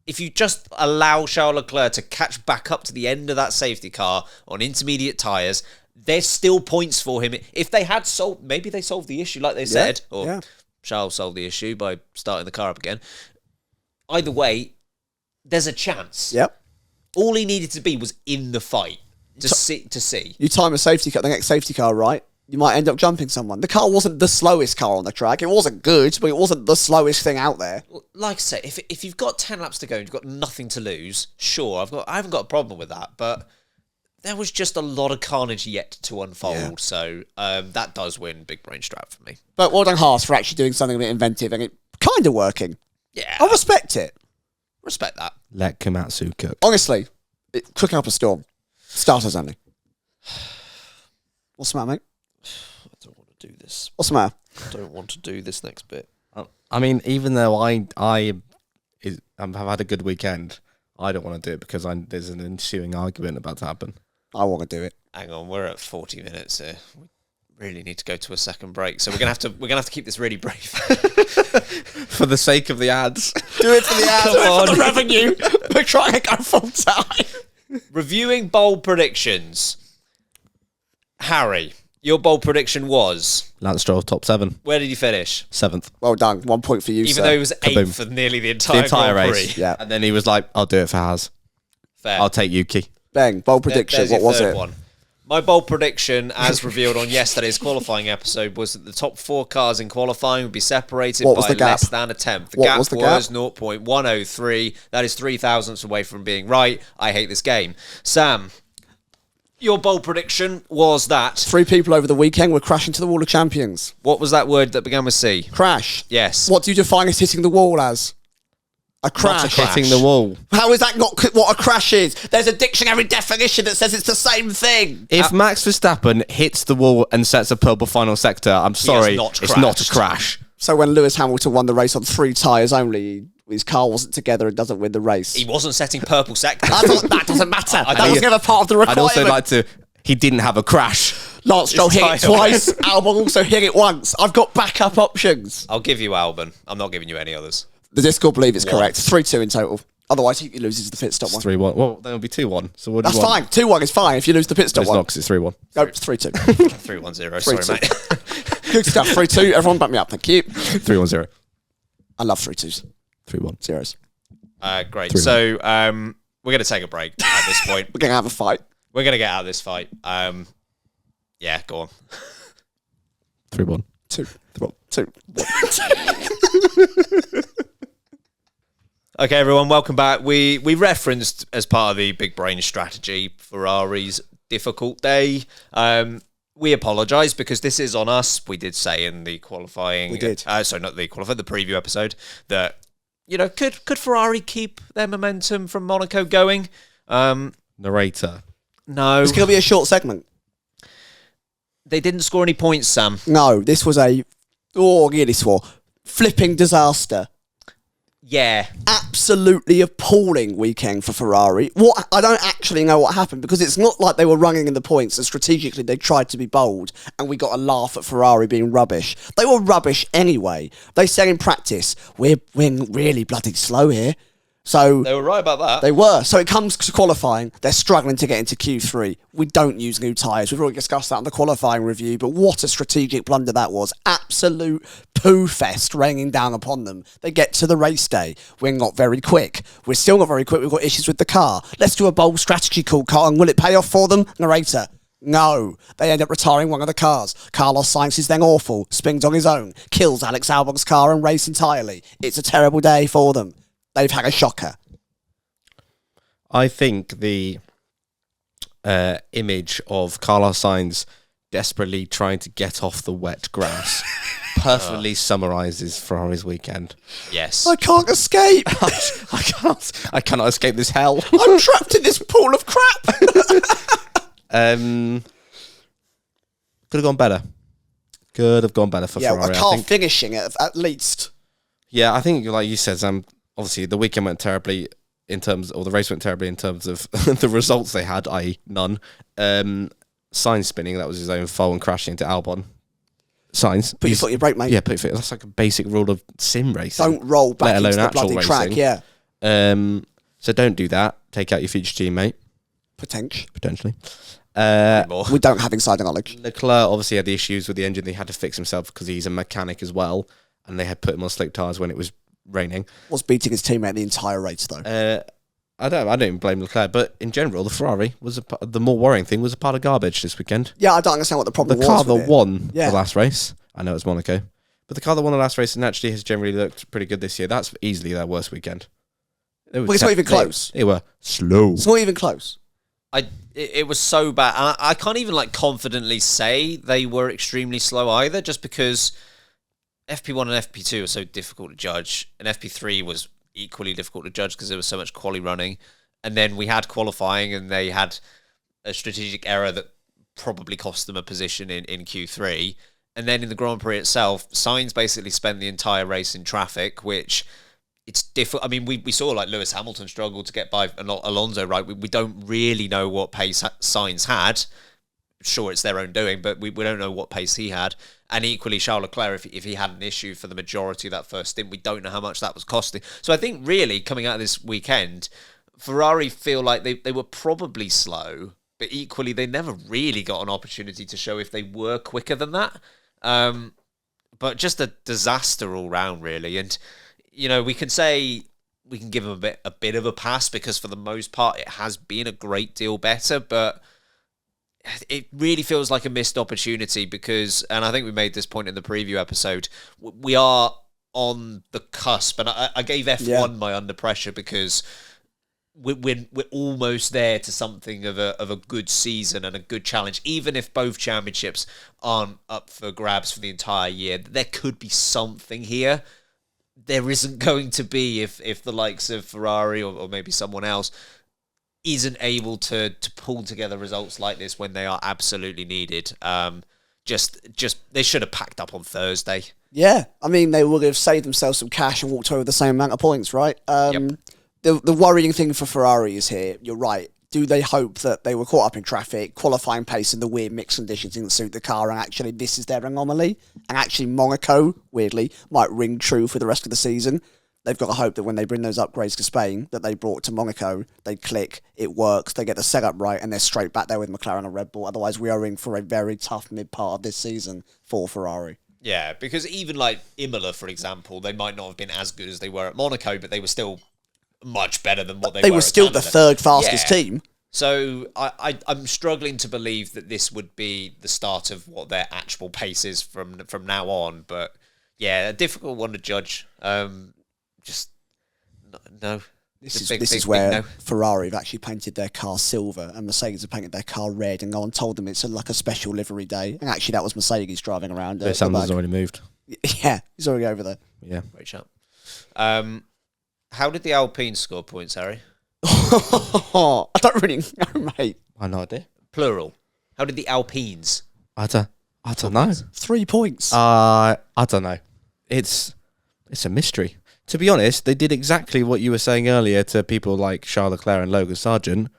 if you just allow Charles Leclerc to catch back up to the end of that safety car on intermediate tyres, there's still points for him. If they had solved, maybe they solved the issue like they said, or Charles solved the issue by starting the car up again. Either way, there's a chance. Yep. All he needed to be was in the fight to see. You time a safety car, the next safety car right, you might end up jumping someone. The car wasn't the slowest car on the track. It wasn't good, but it wasn't the slowest thing out there. Like I say, if you've got 10 laps to go and you've got nothing to lose, sure, I haven't got a problem with that, but there was just a lot of carnage yet to unfold, so that does win big brain strap for me. But well done Haas for actually doing something a bit inventive and it kind of working. Yeah, I respect it. respect that. Let Komatsu cook. Honestly, cooking up a storm. Starters only. What's the matter, mate? I don't want to do this. What's the matter? I don't want to do this next bit. I mean, even though I have had a good weekend, I don't want to do it because there's an ensuing argument about to happen. I want to do it. Hang on, we're at 40 minutes here. really need to go to a second break, so we're gonna have to keep this really brief. For the sake of the ads. Do it for the ads, do it on. for the revenue. We're trying to go full time. Reviewing bold predictions. Harry, your bold prediction was... Lance Stroll, top 7. Where did you finish? 7th. Well done. 1 point for you, Even sir. though he was Kaboom. 8th for nearly the The entire Grand race. Prix. Yeah. And then he was like, I'll do it for Haas. Fair. I'll take Yuki. Bang. Bold prediction. There's What your was third it? one. My bold prediction, as revealed on yesterday's qualifying episode, was that the top 4 cars in qualifying would be separated What was by the gap? less than a tenth. The What gap was the was gap? 0.103. That is 3 thousandths away from being right. I hate this game. Sam, your bold prediction was that... 3 people over the weekend were crashing to the wall of champions. What was that word that began with C? Crash. Yes. What do you define as hitting the wall as? A crash. crash. Hitting the wall. How is that not what a crash is? There's a dictionary definition that says it's the same thing. If Max Verstappen hits the wall and sets a purple final sector, I'm sorry, not it's not a crashed. crash. So when Lewis Hamilton won the race on 3 tyres only, his car wasn't together and doesn't win the race. He wasn't setting purple sectors. That doesn't matter. That think- was never part of the I'd requirement. also like to... He didn't have a crash. Lance Stroll hit it tyre. twice. Albon also hit it once. I've got backup options. I'll give you Albon. I'm not giving you any others. The Discord believe it's One. correct. 3-2 in total. Otherwise, he loses the pit stop one. 3-1. Well, then it'll be 2-1. So what do That's you want? fine. 2-1 is fine if you lose the pit But stop it's one. not because it's 3-1. No, it's 3-2. 3-1-0. Sorry, 3-2. mate. Good stuff. 3-2. Everyone back me up. Thank you. 3-1-0. I love 3-2s. 3-1. Zeros. Great. 3-1. So we're going to take a break at this point. We're going to have a fight. We're going to get out of this fight. Yeah, go on. 3-1. 2. 2. Okay, everyone, welcome back. We referenced as part of the big brain strategy Ferrari's difficult day. We apologise because this is on us. We did say in the qualifying, We did. Sorry, not the qualifying, the preview episode that could Ferrari keep their momentum from Monaco going? Narrator. No, It's going to be a short segment. they didn't score any points, Sam. No, this was nearly swore. Flipping disaster. Yeah, Absolutely appalling weekend for Ferrari. I don't actually know what happened because it's not like they were running in the points and strategically they tried to be bold and we got a laugh at Ferrari being rubbish. They were rubbish anyway. They said in practice, we're really bloody slow here. So they were right about that. they were. So it comes to qualifying. They're struggling to get into Q3. We don't use new tyres. We've already discussed that in the qualifying review, but what a strategic blunder that was. Absolute poo fest raining down upon them. They get to the race day. We're not very quick. We're still not very quick. We've got issues with the car. Let's do a bold strategy call, Carl. Will it pay off for them? Narrator. No. They end up retiring one of the cars. Carlos Sainz is then awful. Spins on his own. Kills Alex Albon's car and race entirely. It's a terrible day for them. They've had a shocker. I think the image of Carlos Sainz desperately trying to get off the wet grass perfectly summarises Ferrari's weekend. Yes. I can't escape. I cannot escape this hell. I'm trapped in this pool of crap. Could have gone better. Could have gone better for Yeah, Ferrari. a car finishing it at least. Yeah, I think, like you said, Sam, obviously the weekend went terribly or the race went terribly in terms of the results they had, i.e. none. Sainz spinning, that was his own fault and crashing into Albon. Sainz. Put your foot on your brake, mate. Yeah, put your foot. That's like a basic rule of sim racing. Don't roll back let alone into the actual bloody track. racing. Yeah, So don't do that. Take out your future teammate, potentially. More. we don't have insider knowledge. Leclerc obviously had the issues with the engine. They had to fix himself because he's a mechanic as well, and they had put him on slick tyres when it was raining. Was beating his teammate the entire race though. I don't even blame Leclerc, but in general, the Ferrari was the more worrying thing was a pile of garbage this weekend. Yeah, I don't understand what the The problem car was. that with it. won Yeah. the last race, I know it was Monaco, but the car that won the last race and actually has generally looked pretty good this year. That's easily their worst weekend. Well, it's not even close. They were slow. It's not even close. It was so bad. And I can't even confidently say they were extremely slow either, just because FP1 and FP2 are so difficult to judge, and FP3 was equally difficult to judge because there was so much quali running. And then we had qualifying, and they had a strategic error that probably cost them a position in Q3. And then in the Grand Prix itself, Sainz basically spent the entire race in traffic, which it's difficult. I mean, we saw Lewis Hamilton struggle to get by Alonso, right? We don't really know what pace Sainz had. sure it's their own doing, but we don't know what pace he had. And equally, Charles Leclerc, if he had an issue for the majority of that first stint, we don't know how much that was costing. So I think really coming out of this weekend, Ferrari feel like they were probably slow, but equally they never really got an opportunity to show if they were quicker than that. But just a disaster all round, really. And, we can say we can give them a bit of a pass because for the most part it has been a great deal better, but it really feels like a missed opportunity because, and I think we made this point in the preview episode, we are on the cusp. And I gave F1 my under pressure because we're almost there to something of a good season and a good challenge. Even if both championships aren't up for grabs for the entire year, there could be something here. There isn't going to be if the likes of Ferrari or maybe someone else isn't able to pull together results like this when they are absolutely needed. Just they should have packed up on Thursday. Yeah, I mean, they would have saved themselves some cash and walked away with the same amount of points, right? Yep. The worrying thing for Ferrari is here, you're right. Do they hope that they were caught up in traffic, qualifying pace and the weird mixed conditions didn't suit the car, and actually this is their anomaly? And actually Monaco, weirdly, might ring true for the rest of the season. They've got to hope that when they bring those upgrades to Spain that they brought to Monaco, they click, it works, they get the setup right, and they're straight back there with McLaren and Red Bull. Otherwise, we are in for a very tough mid-part of this season for Ferrari. Yeah, because even like Imola, for example, they might not have been as good as they were at Monaco, but they were still much better than what they were were still at the Canada. third fastest team. So I'm struggling to believe that this would be the start of what their actual pace is from now on. But yeah, a difficult one to judge. Just no. This is where Ferrari have actually painted their car silver and Mercedes have painted their car red and gone told them it's like a special livery day. And actually that was Mercedes driving around. Sanders already moved. Yeah, he's already over there. Yeah. Great shout. How did the Alpine score points, Harry? I don't really know, mate. I have no idea. Plural. How did the Alpines? I don't know. 3 points. I don't know. It's a mystery. To be honest, they did exactly what you were saying earlier to people like Charles Leclerc and Logan Sargent.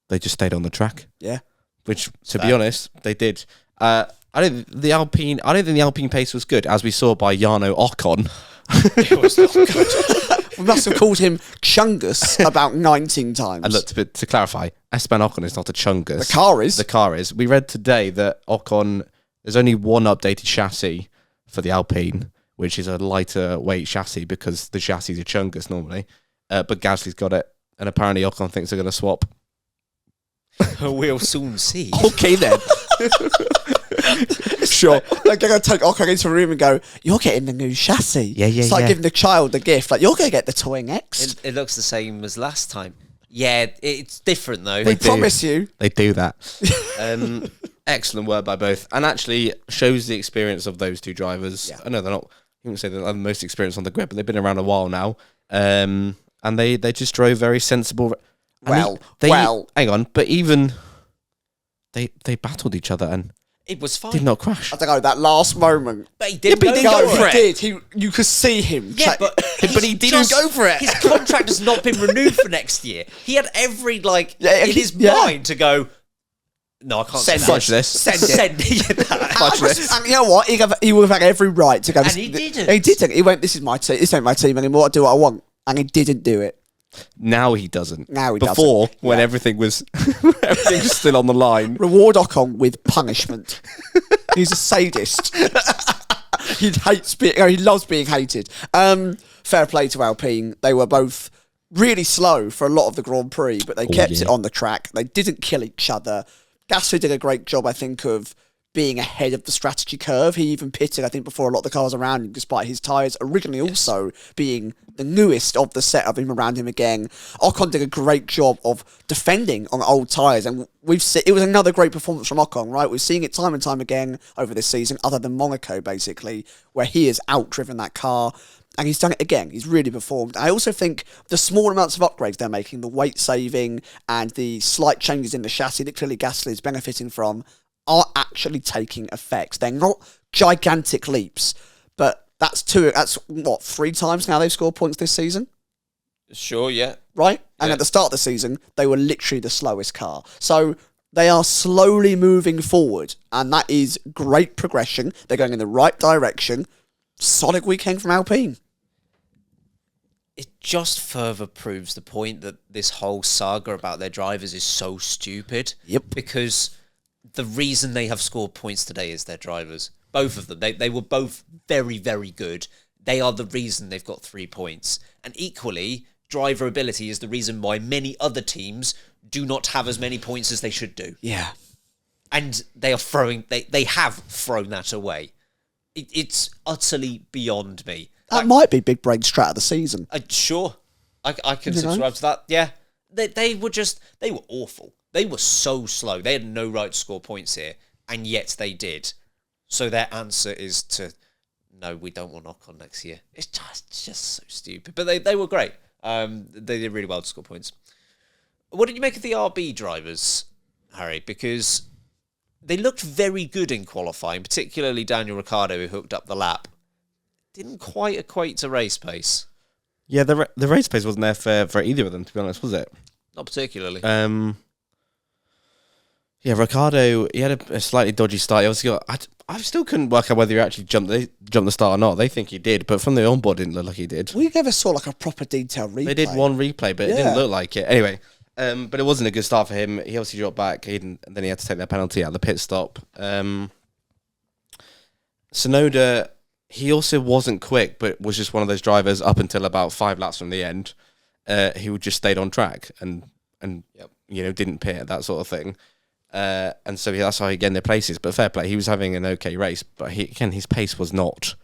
They just stayed on the track. Yeah. Which, to be honest, they did. I don't think the Alpine pace was good, as we saw by Jarno Ocon. It was not good. We must have called him Chungus about 19 times. And look, to clarify, Esteban Ocon is not a Chungus. The car is. The car is. We read today that Ocon, there's only one updated chassis for the Alpine, which is a lighter weight chassis because the chassis is a Chungus normally. But Gasly's got it. And apparently Ocon thinks they're going to swap. We'll soon see. Okay then. Sure. They're going to take Ocon into a room and go, you're getting the new chassis. Yeah, It's like giving the child a gift. Like, you're going to get the Twing X. It looks the same as last time. Yeah, it's different though. We promise you. They do that. Excellent work by both. And actually shows the experience of those two drivers. Yeah. I know they're not, you wouldn't say they're the most experienced on the grid, but they've been around a while now. And they just drove very sensible. Well. Hang on, but even they battled each other and It was fine. did not crash. I don't know, that last moment. But he didn't but he go didn't for go it. He did. You could see him. Yeah, but he didn't go for it. His contract has not been renewed for next year. He had every in his yeah. mind to go. No, I can't Send say that. Fudge this. Send it. Send it. Fudge this. And you know what? He would have had every right to go. And he didn't. He didn't. He went, this is my team. This ain't my team anymore. I do what I want. And he didn't do it. Now he doesn't. Before, when everything was still on the line. Reward Ocon with punishment. He's a sadist. He loves being hated. Fair play to Alpine. They were both really slow for a lot of the Grand Prix, but they kept it on the track. They didn't kill each other. Gasly did a great job, I think, of being ahead of the strategy curve. He even pitted, I think, before a lot of the cars around him, despite his tyres originally also being the newest of the set of him around him again. Ocon did a great job of defending on old tyres, and we've seen it was another great performance from Ocon, right? We're seeing it time and time again over this season, other than Monaco, basically, where he has out-driven that car. And he's done it again. He's really performed. I also think the small amounts of upgrades they're making, the weight saving and the slight changes in the chassis that clearly Gasly is benefiting from, are actually taking effect. They're not gigantic leaps, but that's 3 times now they've scored points this season, Sure, yeah. right? And Yeah. at the start of the season, they were literally the slowest car. So They are slowly moving forward, and that is great progression. They're going in the right direction. Solid weekend from Alpine. It just further proves the point that this whole saga about their drivers is so stupid. Yep. Because the reason they have scored points today is their drivers. Both of them. They were both very, very good. They are the reason they've got 3 points. And equally, driver ability is the reason why many other teams do not have as many points as they should do. Yeah. And they are they have thrown that away. It's utterly beyond me. That might be big brain strat of the season. Sure. I can subscribe to that. Yeah. They were awful. They were so slow. They had no right to score points here, and yet they did. So their answer is to, no, we don't want knock-on next year. It's just so stupid. But they were great. They did really well to score points. What did you make of the RB drivers, Harry? Because they looked very good in qualifying, particularly Daniel Ricciardo, who hooked up the lap. Didn't quite equate to race pace. Yeah, the race pace wasn't there for either of them, to be honest, was it? Not particularly. Yeah, Ricciardo, he had a slightly dodgy start. He obviously I still couldn't work out whether he actually jumped the start or not. They think he did, but from the onboard, it didn't look like he did. We never saw like a proper detailed replay. They did one replay, but it didn't look like it. Anyway, but it wasn't a good start for him. He obviously dropped back, and then he had to take that penalty at the pit stop. Tsunoda, he also wasn't quick, but was just one of those drivers up until about 5 laps from the end. Who just stayed on track and didn't pit, that sort of thing. And so that's how he gained their places. But fair play, he was having an okay race, but his pace was not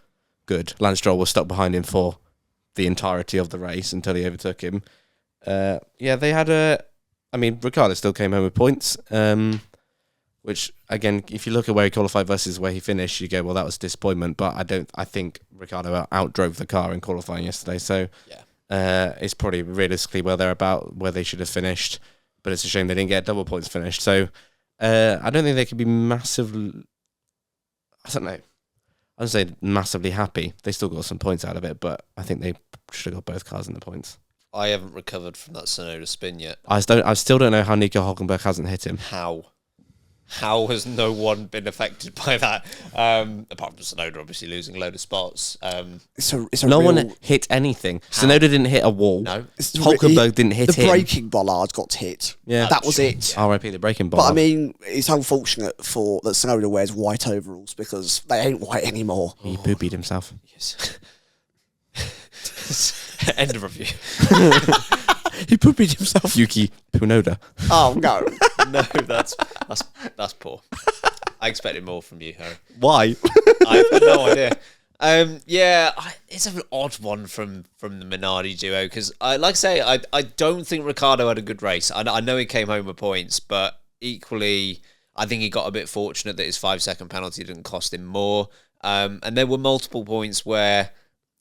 good. Lance Stroll was stuck behind him for the entirety of the race until he overtook him. They had Ricciardo still came home with points, which, again, if you look at where he qualified versus where he finished, you go, well, that was a disappointment. But I think Ricciardo outdrove the car in qualifying yesterday. So it's probably realistically where they're about, where they should have finished. But it's a shame they didn't get double points finished. So I don't think they could be massively... I don't know. I'd say massively happy. They still got some points out of it, but I think they should have got both cars in the points. I haven't recovered from that Tsunoda spin yet. I still don't know how Nico Hulkenberg hasn't hit him. How has no one been affected by that? Apart from Tsunoda obviously losing a load of spots. No one hit anything. How? Tsunoda didn't hit a wall. No. Hulkenberg didn't hit him. The braking bollard got hit. Yeah. That was it. R.I.P. the braking bollard. But I mean, it's unfortunate that Tsunoda wears white overalls because they ain't white anymore. He poopied himself. Yes. End of review. He poopied himself. Yuki Tsunoda. Oh no. No, that's poor. I expected more from you, Harry. Why? I have no idea. It's an odd one from the Minardi duo because, like I say, I don't think Ricciardo had a good race. I know he came home with points, but equally, I think he got a bit fortunate that his 5-second penalty didn't cost him more. And there were multiple points where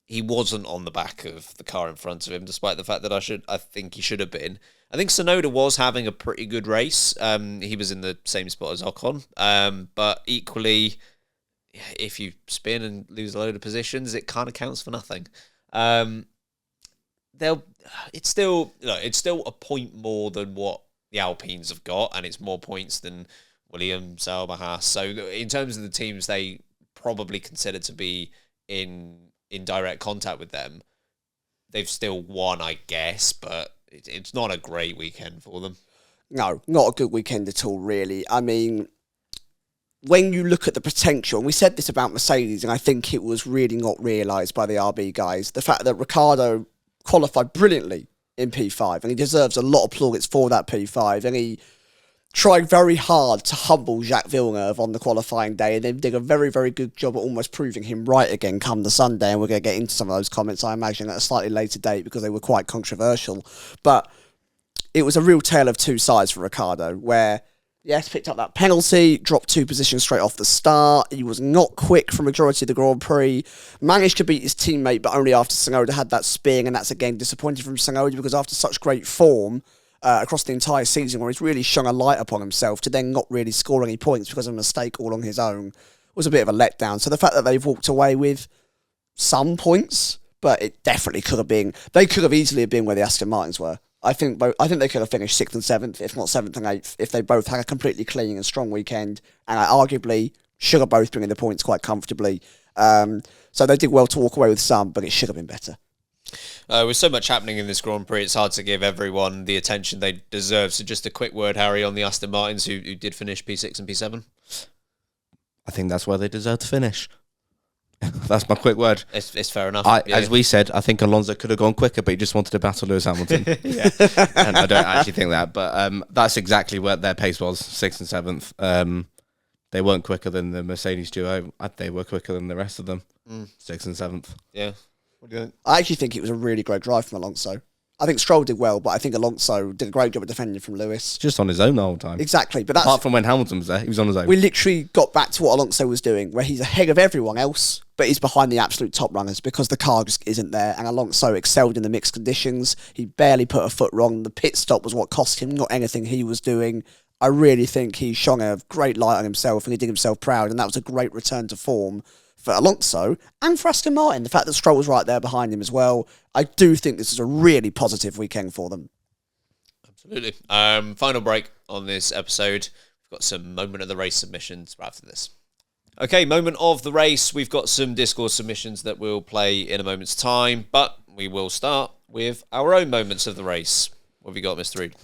he wasn't on the back of the car in front of him, despite the fact that I think he should have been. I think Tsunoda was having a pretty good race. He was in the same spot as Ocon. But equally, if you spin and lose a load of positions, it kind of counts for nothing. It's still a point more than what the Alpines have got, and it's more points than Williams, Sauber, Haas. So in terms of the teams they probably consider to be in direct contact with them, they've still won, I guess, but it's not a great weekend for them. No, not a good weekend at all, really. I mean, when you look at the potential, and we said this about Mercedes, and I think it was really not realised by the RB guys, the fact that Ricciardo qualified brilliantly in P5, and he deserves a lot of plaudits for that P5, and he tried very hard to humble Jacques Villeneuve on the qualifying day, and then did a very, very good job at almost proving him right again come the Sunday, and we're going to get into some of those comments, I imagine, at a slightly later date, because they were quite controversial. But it was a real tale of two sides for Ricciardo, where, yes, picked up that penalty, dropped 2 positions straight off the start, he was not quick for majority of the Grand Prix, managed to beat his teammate, but only after Tsunoda had that spin, and that's again disappointing from Tsunoda, because after such great form, across the entire season, where he's really shone a light upon himself, to then not really score any points because of a mistake all on his own was a bit of a letdown. So the fact that they've walked away with some points, but it definitely could have been, they could have easily been where the Aston Martins were. I think they could have finished 6th and 7th, if not 7th and 8th, if they both had a completely clean and strong weekend. And arguably should have both been in the points quite comfortably. So they did well to walk away with some, but it should have been better. With so much happening in this Grand Prix, it's hard to give everyone the attention they deserve. So just a quick word, Harry, on the Aston Martins who did finish P6 and P7. I think that's where they deserve to finish. That's my quick word. It's fair enough. As we said, I think Alonso could have gone quicker, but he just wanted to battle Lewis Hamilton. And I don't actually think that, but that's exactly where their pace was, 6th and 7th. They weren't quicker than the Mercedes duo. They were quicker than the rest of them, 6th and 7th. Yeah. What do you think? I actually think it was a really great drive from Alonso. I think Stroll did well, but I think Alonso did a great job of defending from Lewis. Just on his own the whole time. Exactly, but that's... Apart from when Hamilton was there, he was on his own. We literally got back to what Alonso was doing, where he's ahead of everyone else, but he's behind the absolute top runners because the car just isn't there. And Alonso excelled in the mixed conditions. He barely put a foot wrong. The pit stop was what cost him, not anything he was doing. I really think he shone a great light on himself and he did himself proud, and that was a great return to form for Alonso and for Aston Martin. The fact that Stroll was right there behind him as well. I do think this is a really positive weekend for them. Absolutely. Final break on this episode. We've got some moment of the race submissions after this. Okay, moment of the race. We've got some Discord submissions that we'll play in a moment's time, but we will start with our own moments of the race. What have you got, Mr. Reed?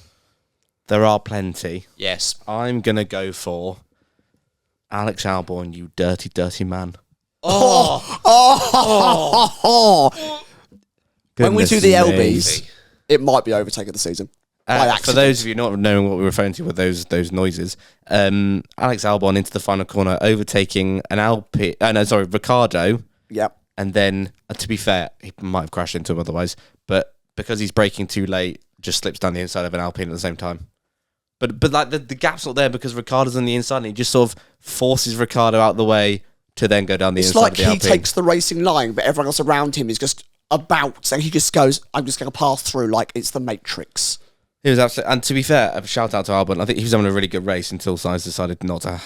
There are plenty. Yes. I'm going to go for Alex Albon, you dirty, dirty man. When we do the Goodness LBs, me. it might be overtaken the season. For those of you not knowing what we're referring to with those noises, Alex Albon into the final corner, overtaking an Ricciardo. Yep. And then, to be fair, he might have crashed into him otherwise, but because he's braking too late, just slips down the inside of an Alpine at the same time. But like the gap's not there because Ricciardo's on the inside and he just sort of forces Ricciardo out the way to then go down the inside of the Alpine. It's like he takes the racing line, but everyone else around him is just about, and he just goes, I'm just going to pass through like it's the Matrix. He was absolutely, and to be fair, a shout out to Albon. I think he was having a really good race until Sainz decided not to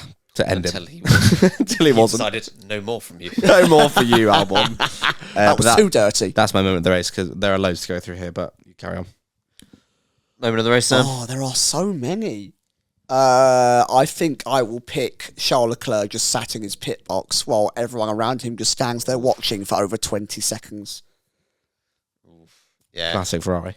end Until him. Until he wasn't. Decided no more from you. No more for you, Albon. That was too dirty. That's my moment of the race because there are loads to go through here, but you carry on. Moment of the race, Sam? Oh, there are so many. I think I will pick Charles Leclerc just sat in his pit box while everyone around him just stands there watching for over 20 seconds. Yeah. Classic Ferrari.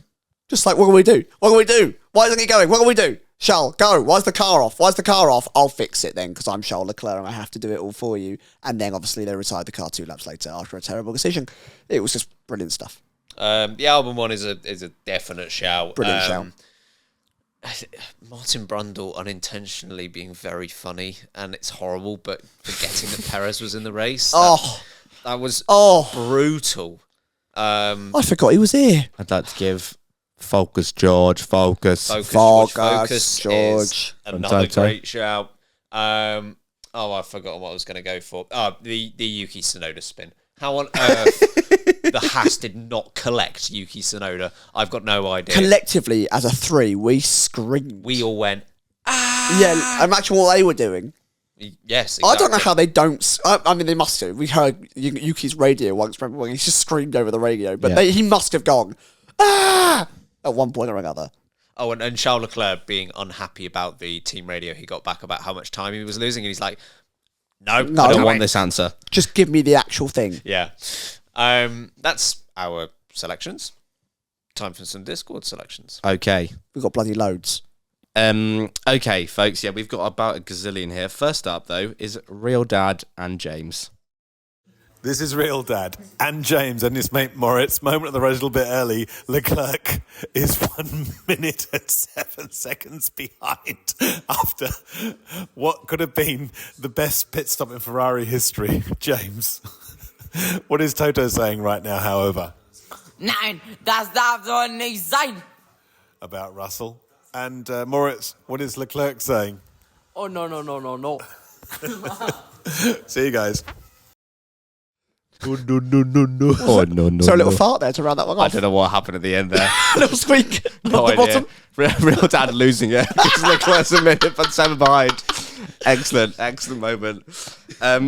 Just like, what can we do? What can we do? Why isn't he going? What can we do? Charles, go. Why's the car off? Why's the car off? I'll fix it then because I'm Charles Leclerc and I have to do it all for you. And then obviously they retired the car 2 laps later after a terrible decision. It was just brilliant stuff. The album one is a definite shout. Brilliant shout. Martin Brundle unintentionally being very funny, and it's horrible, but forgetting that Perez was in the race. That was brutal. I forgot he was here. I'd like to give Focus, George. Focus. George. Is another great shout. I've forgotten what I was going to go for. The Yuki Tsunoda spin. How on earth the Haas did not collect Yuki Tsunoda? I've got no idea. Collectively, as a 3, we screamed. We all went, Yeah, imagine what they were doing. yes, exactly. I don't know how they don't. I mean, they must have. We heard Yuki's radio once, remember, when he just screamed over the radio. But he must have gone, at one point or another. Oh, and Charles Leclerc being unhappy about the team radio he got back about how much time he was losing. And he's like, no, I don't want this answer. Just give me the actual thing. Yeah. That's our selections. Time for some Discord selections. Okay. We've got bloody loads. Okay, folks. Yeah, we've got about a gazillion here. First up, though, is Real Dad and James. This is Real Dad and James and his mate Moritz. Moment of the race a little bit early. Leclerc is 1 minute and 7 seconds behind after what could have been the best pit stop in Ferrari history. James, what is Toto saying right now, however? Nein, das darf so nicht sein. About Russell. And Moritz, what is Leclerc saying? Oh, no. See you guys. No. Oh, no. So a little fart there to round that one off. I don't know what happened at the end there. A little squeak. No at the idea. bottom. Real Dad losing it. Leclerc's a minute but 7 behind. Excellent moment. A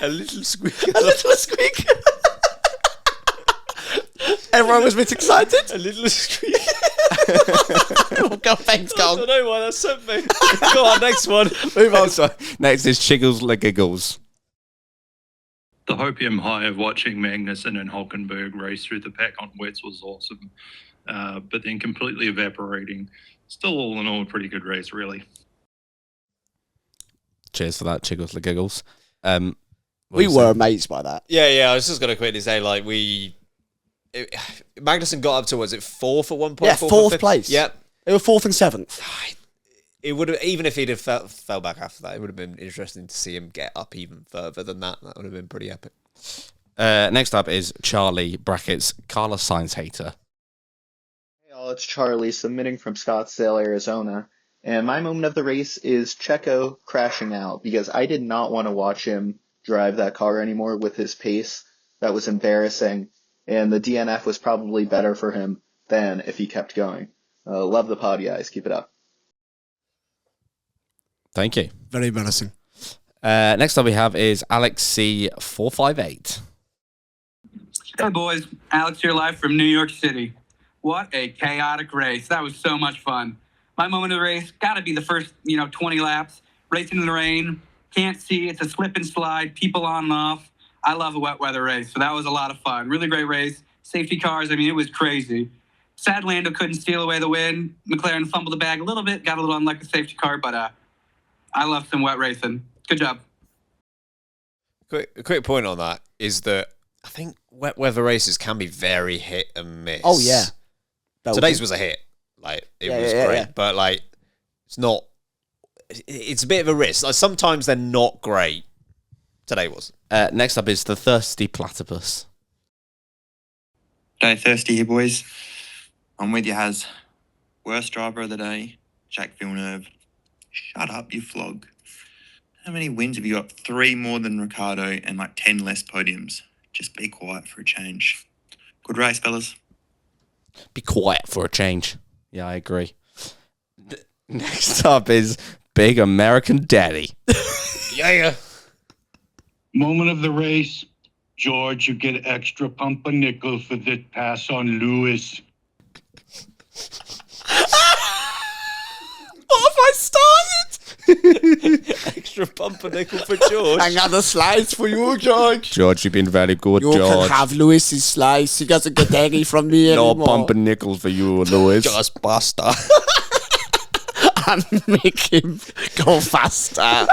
little squeak. A little squeak. Everyone was a bit excited. A little scream. Oh, God, thanks, I Carl. don't know why that sent me. Go on, next one. Move on. Next is Chiggles Le Giggles. The hopium high of watching Magnussen and Hulkenberg race through the pack on wets was awesome, but then completely evaporating. Still, all in all, a pretty good race, really. Cheers for that, Chiggles Le Giggles. We were amazed by that. Yeah. I was just going to quickly say, like, Magnussen got up to, was it fourth at one point? Yeah, fourth place. Yep. They were 4th and 7th. It would have, even if he'd have fell back after that, it would have been interesting to see him get up even further than that. That would have been pretty epic. Next up is Charlie brackets Carlos Sainz hater. Hey all, it's Charlie submitting from Scottsdale, Arizona. And my moment of the race is Checo crashing out because I did not want to watch him drive that car anymore with his pace. That was embarrassing. And the DNF was probably better for him than if he kept going. Love the pod, guys. Keep it up. Thank you. Very embarrassing. Next up we have is Alex C458. Hey boys, Alex here live from New York City. What a chaotic race. That was so much fun. My moment of the race, gotta be the first, 20 laps. Racing in the rain, can't see, it's a slip and slide, people on and off. I love a wet weather race, so that was a lot of fun. Really great race. Safety cars, it was crazy. Sad Lando couldn't steal away the win. McLaren fumbled the bag a little bit, got a little unlucky safety car, but I love some wet racing. Good job. A quick point on that is that I think wet weather races can be very hit and miss. Oh, yeah. Today's was a hit. Like, it was great. Yeah. But, like, it's not... It's a bit of a risk. Like, sometimes they're not great. Today was. Next up is the Thirsty Platypus. Day Thirsty here, boys. I'm with you, Haz. Worst driver of the day, Jacques Villeneuve. Shut up, you flog. How many wins have you got? 3 more than Ricciardo and like 10 less podiums. Just be quiet for a change. Good race, fellas. Be quiet for a change. Yeah, I agree. Next up is Big American Daddy. Yeah. Moment of the race. George, you get extra pumpernickel for the pass on Lewis. What have I started? Extra pumpernickel for George. Another slice for you, George. George, you've been very good, You George. can have Lewis's slice. He doesn't get any from me No anymore. pumpernickel for you, Lewis. Just basta. And make him go faster.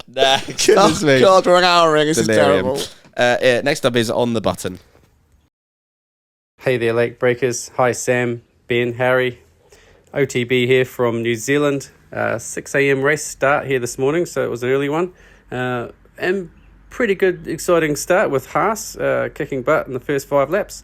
Next. Goodness me. God, we're an hour in. This Delirium. is terrible. Next up is On the Button. Hey there, Lake Breakers. Hi, Sam, Ben, Harry. OTB here from New Zealand. 6 a.m. race start here this morning, so it was an early one. And pretty good, exciting start with Haas kicking butt in the first 5 laps.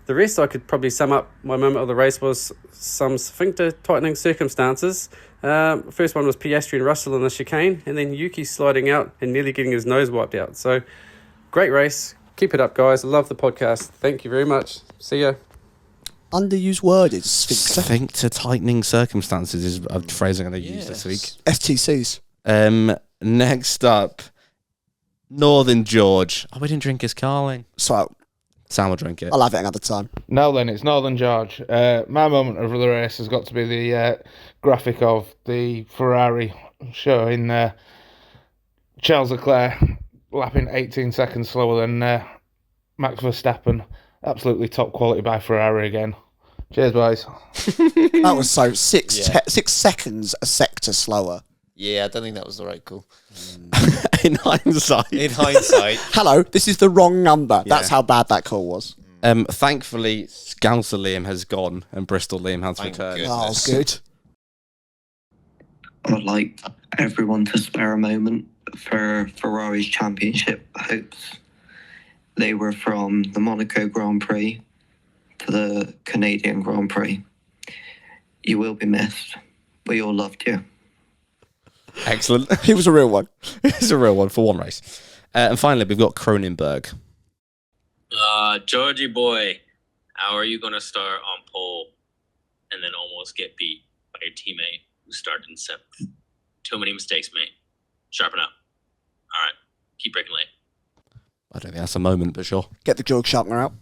The rest, I could probably sum up. My moment of the race was some sphincter tightening circumstances. First one was Piastri and Russell in the chicane, and then Yuki sliding out and nearly getting his nose wiped out. So, great race. Keep it up, guys. I love the podcast. Thank you very much. See ya. Underused word is sphincter. Sphincter tightening circumstances is a phrase I'm going to use this week. STCs. Next up, Northern George. Oh, we didn't drink his Carling. So, Sam will drink it. I'll have it another time. Now then, it's Northern George. My moment of the race has got to be the graphic of the Ferrari showing Charles Leclerc lapping 18 seconds slower than Max Verstappen. Absolutely top quality by Ferrari again. Cheers, boys. That was so 6 seconds a sector slower. Yeah, I don't think that was the right call. In hindsight. Hello, this is the wrong number. That's how bad that call was. Thankfully, Scouser Liam has gone and Bristol Liam has returned. Oh, good. I'd like everyone to spare a moment for Ferrari's championship hopes. They were from the Monaco Grand Prix to the Canadian Grand Prix. You will be missed. We all loved you. Excellent. He was a real one. He's a real one for one race. And finally, we've got Cronenberg. Georgie boy, how are you going to start on pole and then almost get beat by your teammate who started in 7th? Too many mistakes, mate. Sharpen up. All right. Keep breaking late. I don't think that's a moment, but sure. Get the George sharpener out.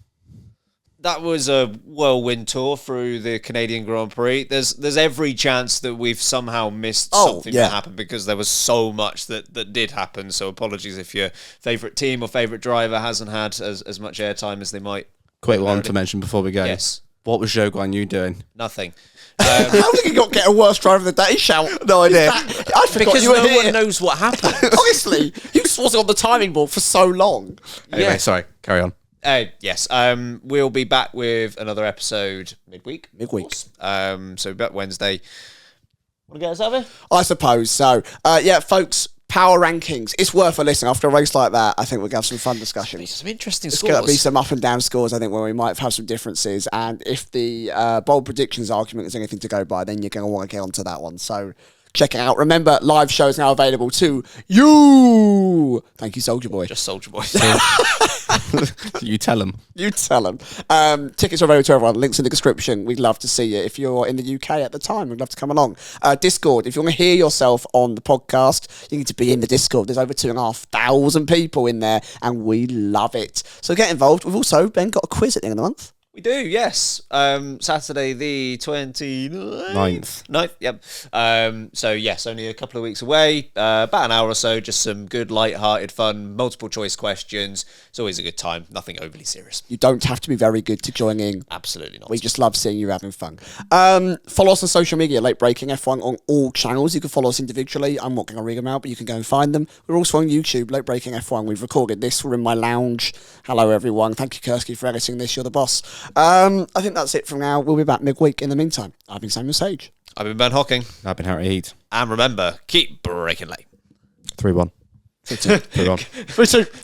that was a whirlwind tour through the Canadian Grand Prix. There's every chance that we've somehow missed something that happened because there was so much that did happen. So apologies if your favourite team or favourite driver hasn't had as much airtime as they might. Quick one to mention before we go. Yes. What was Zhou Guan Yu doing? Nothing. How did he not get a worst driver of the day shout? No idea. I forgot Because you were no here. one knows what happened. Honestly, he just wasn't on the timing board for so long. Anyway, sorry. Carry on. Yes. We'll be back with another episode midweek. So back Wednesday. Want to get us over? I suppose so. Yeah, folks, power rankings. It's worth a listen. After a race like that, I think we'll have some fun discussions. Some interesting There's scores. going to be some up and down scores, I think, where we might have some differences. And if the bold predictions argument is anything to go by, then you're going to want to get onto that one. So check it out. Remember, live shows now available to you. Thank you, Soldier Boy. Just Soldier Boy. You tell them. You tell them. Tickets are available to everyone. Links in the description. We'd love to see you. If you're in the UK at the time, we'd love to come along. Discord. If you want to hear yourself on the podcast, you need to be in the Discord. There's over 2,500 people in there, and we love it. So get involved. We've also, Ben, got a quiz at the end of the month. We do, yes. Saturday the 29th. 9th, yep. So, yes, only a couple of weeks away. About an hour or so, just some good, light-hearted fun, multiple choice questions. It's always a good time. Nothing overly serious. You don't have to be very good to join in. Absolutely not. We just love seeing you having fun. Follow us on social media, Late Breaking F1 on all channels. You can follow us individually. I'm not going to read them out, but you can go and find them. We're also on YouTube, Late Breaking F1. We've recorded this. We're in my lounge. Hello, everyone. Thank you, Kursky, for editing this. You're the boss. I think that's it from now. We'll be back midweek. In the meantime, I've been Samuel Sage. I've been Ben Hocking. I've been Harry Heat. And remember, keep breaking late. 3-1. 3-2. 3-1. 3-2.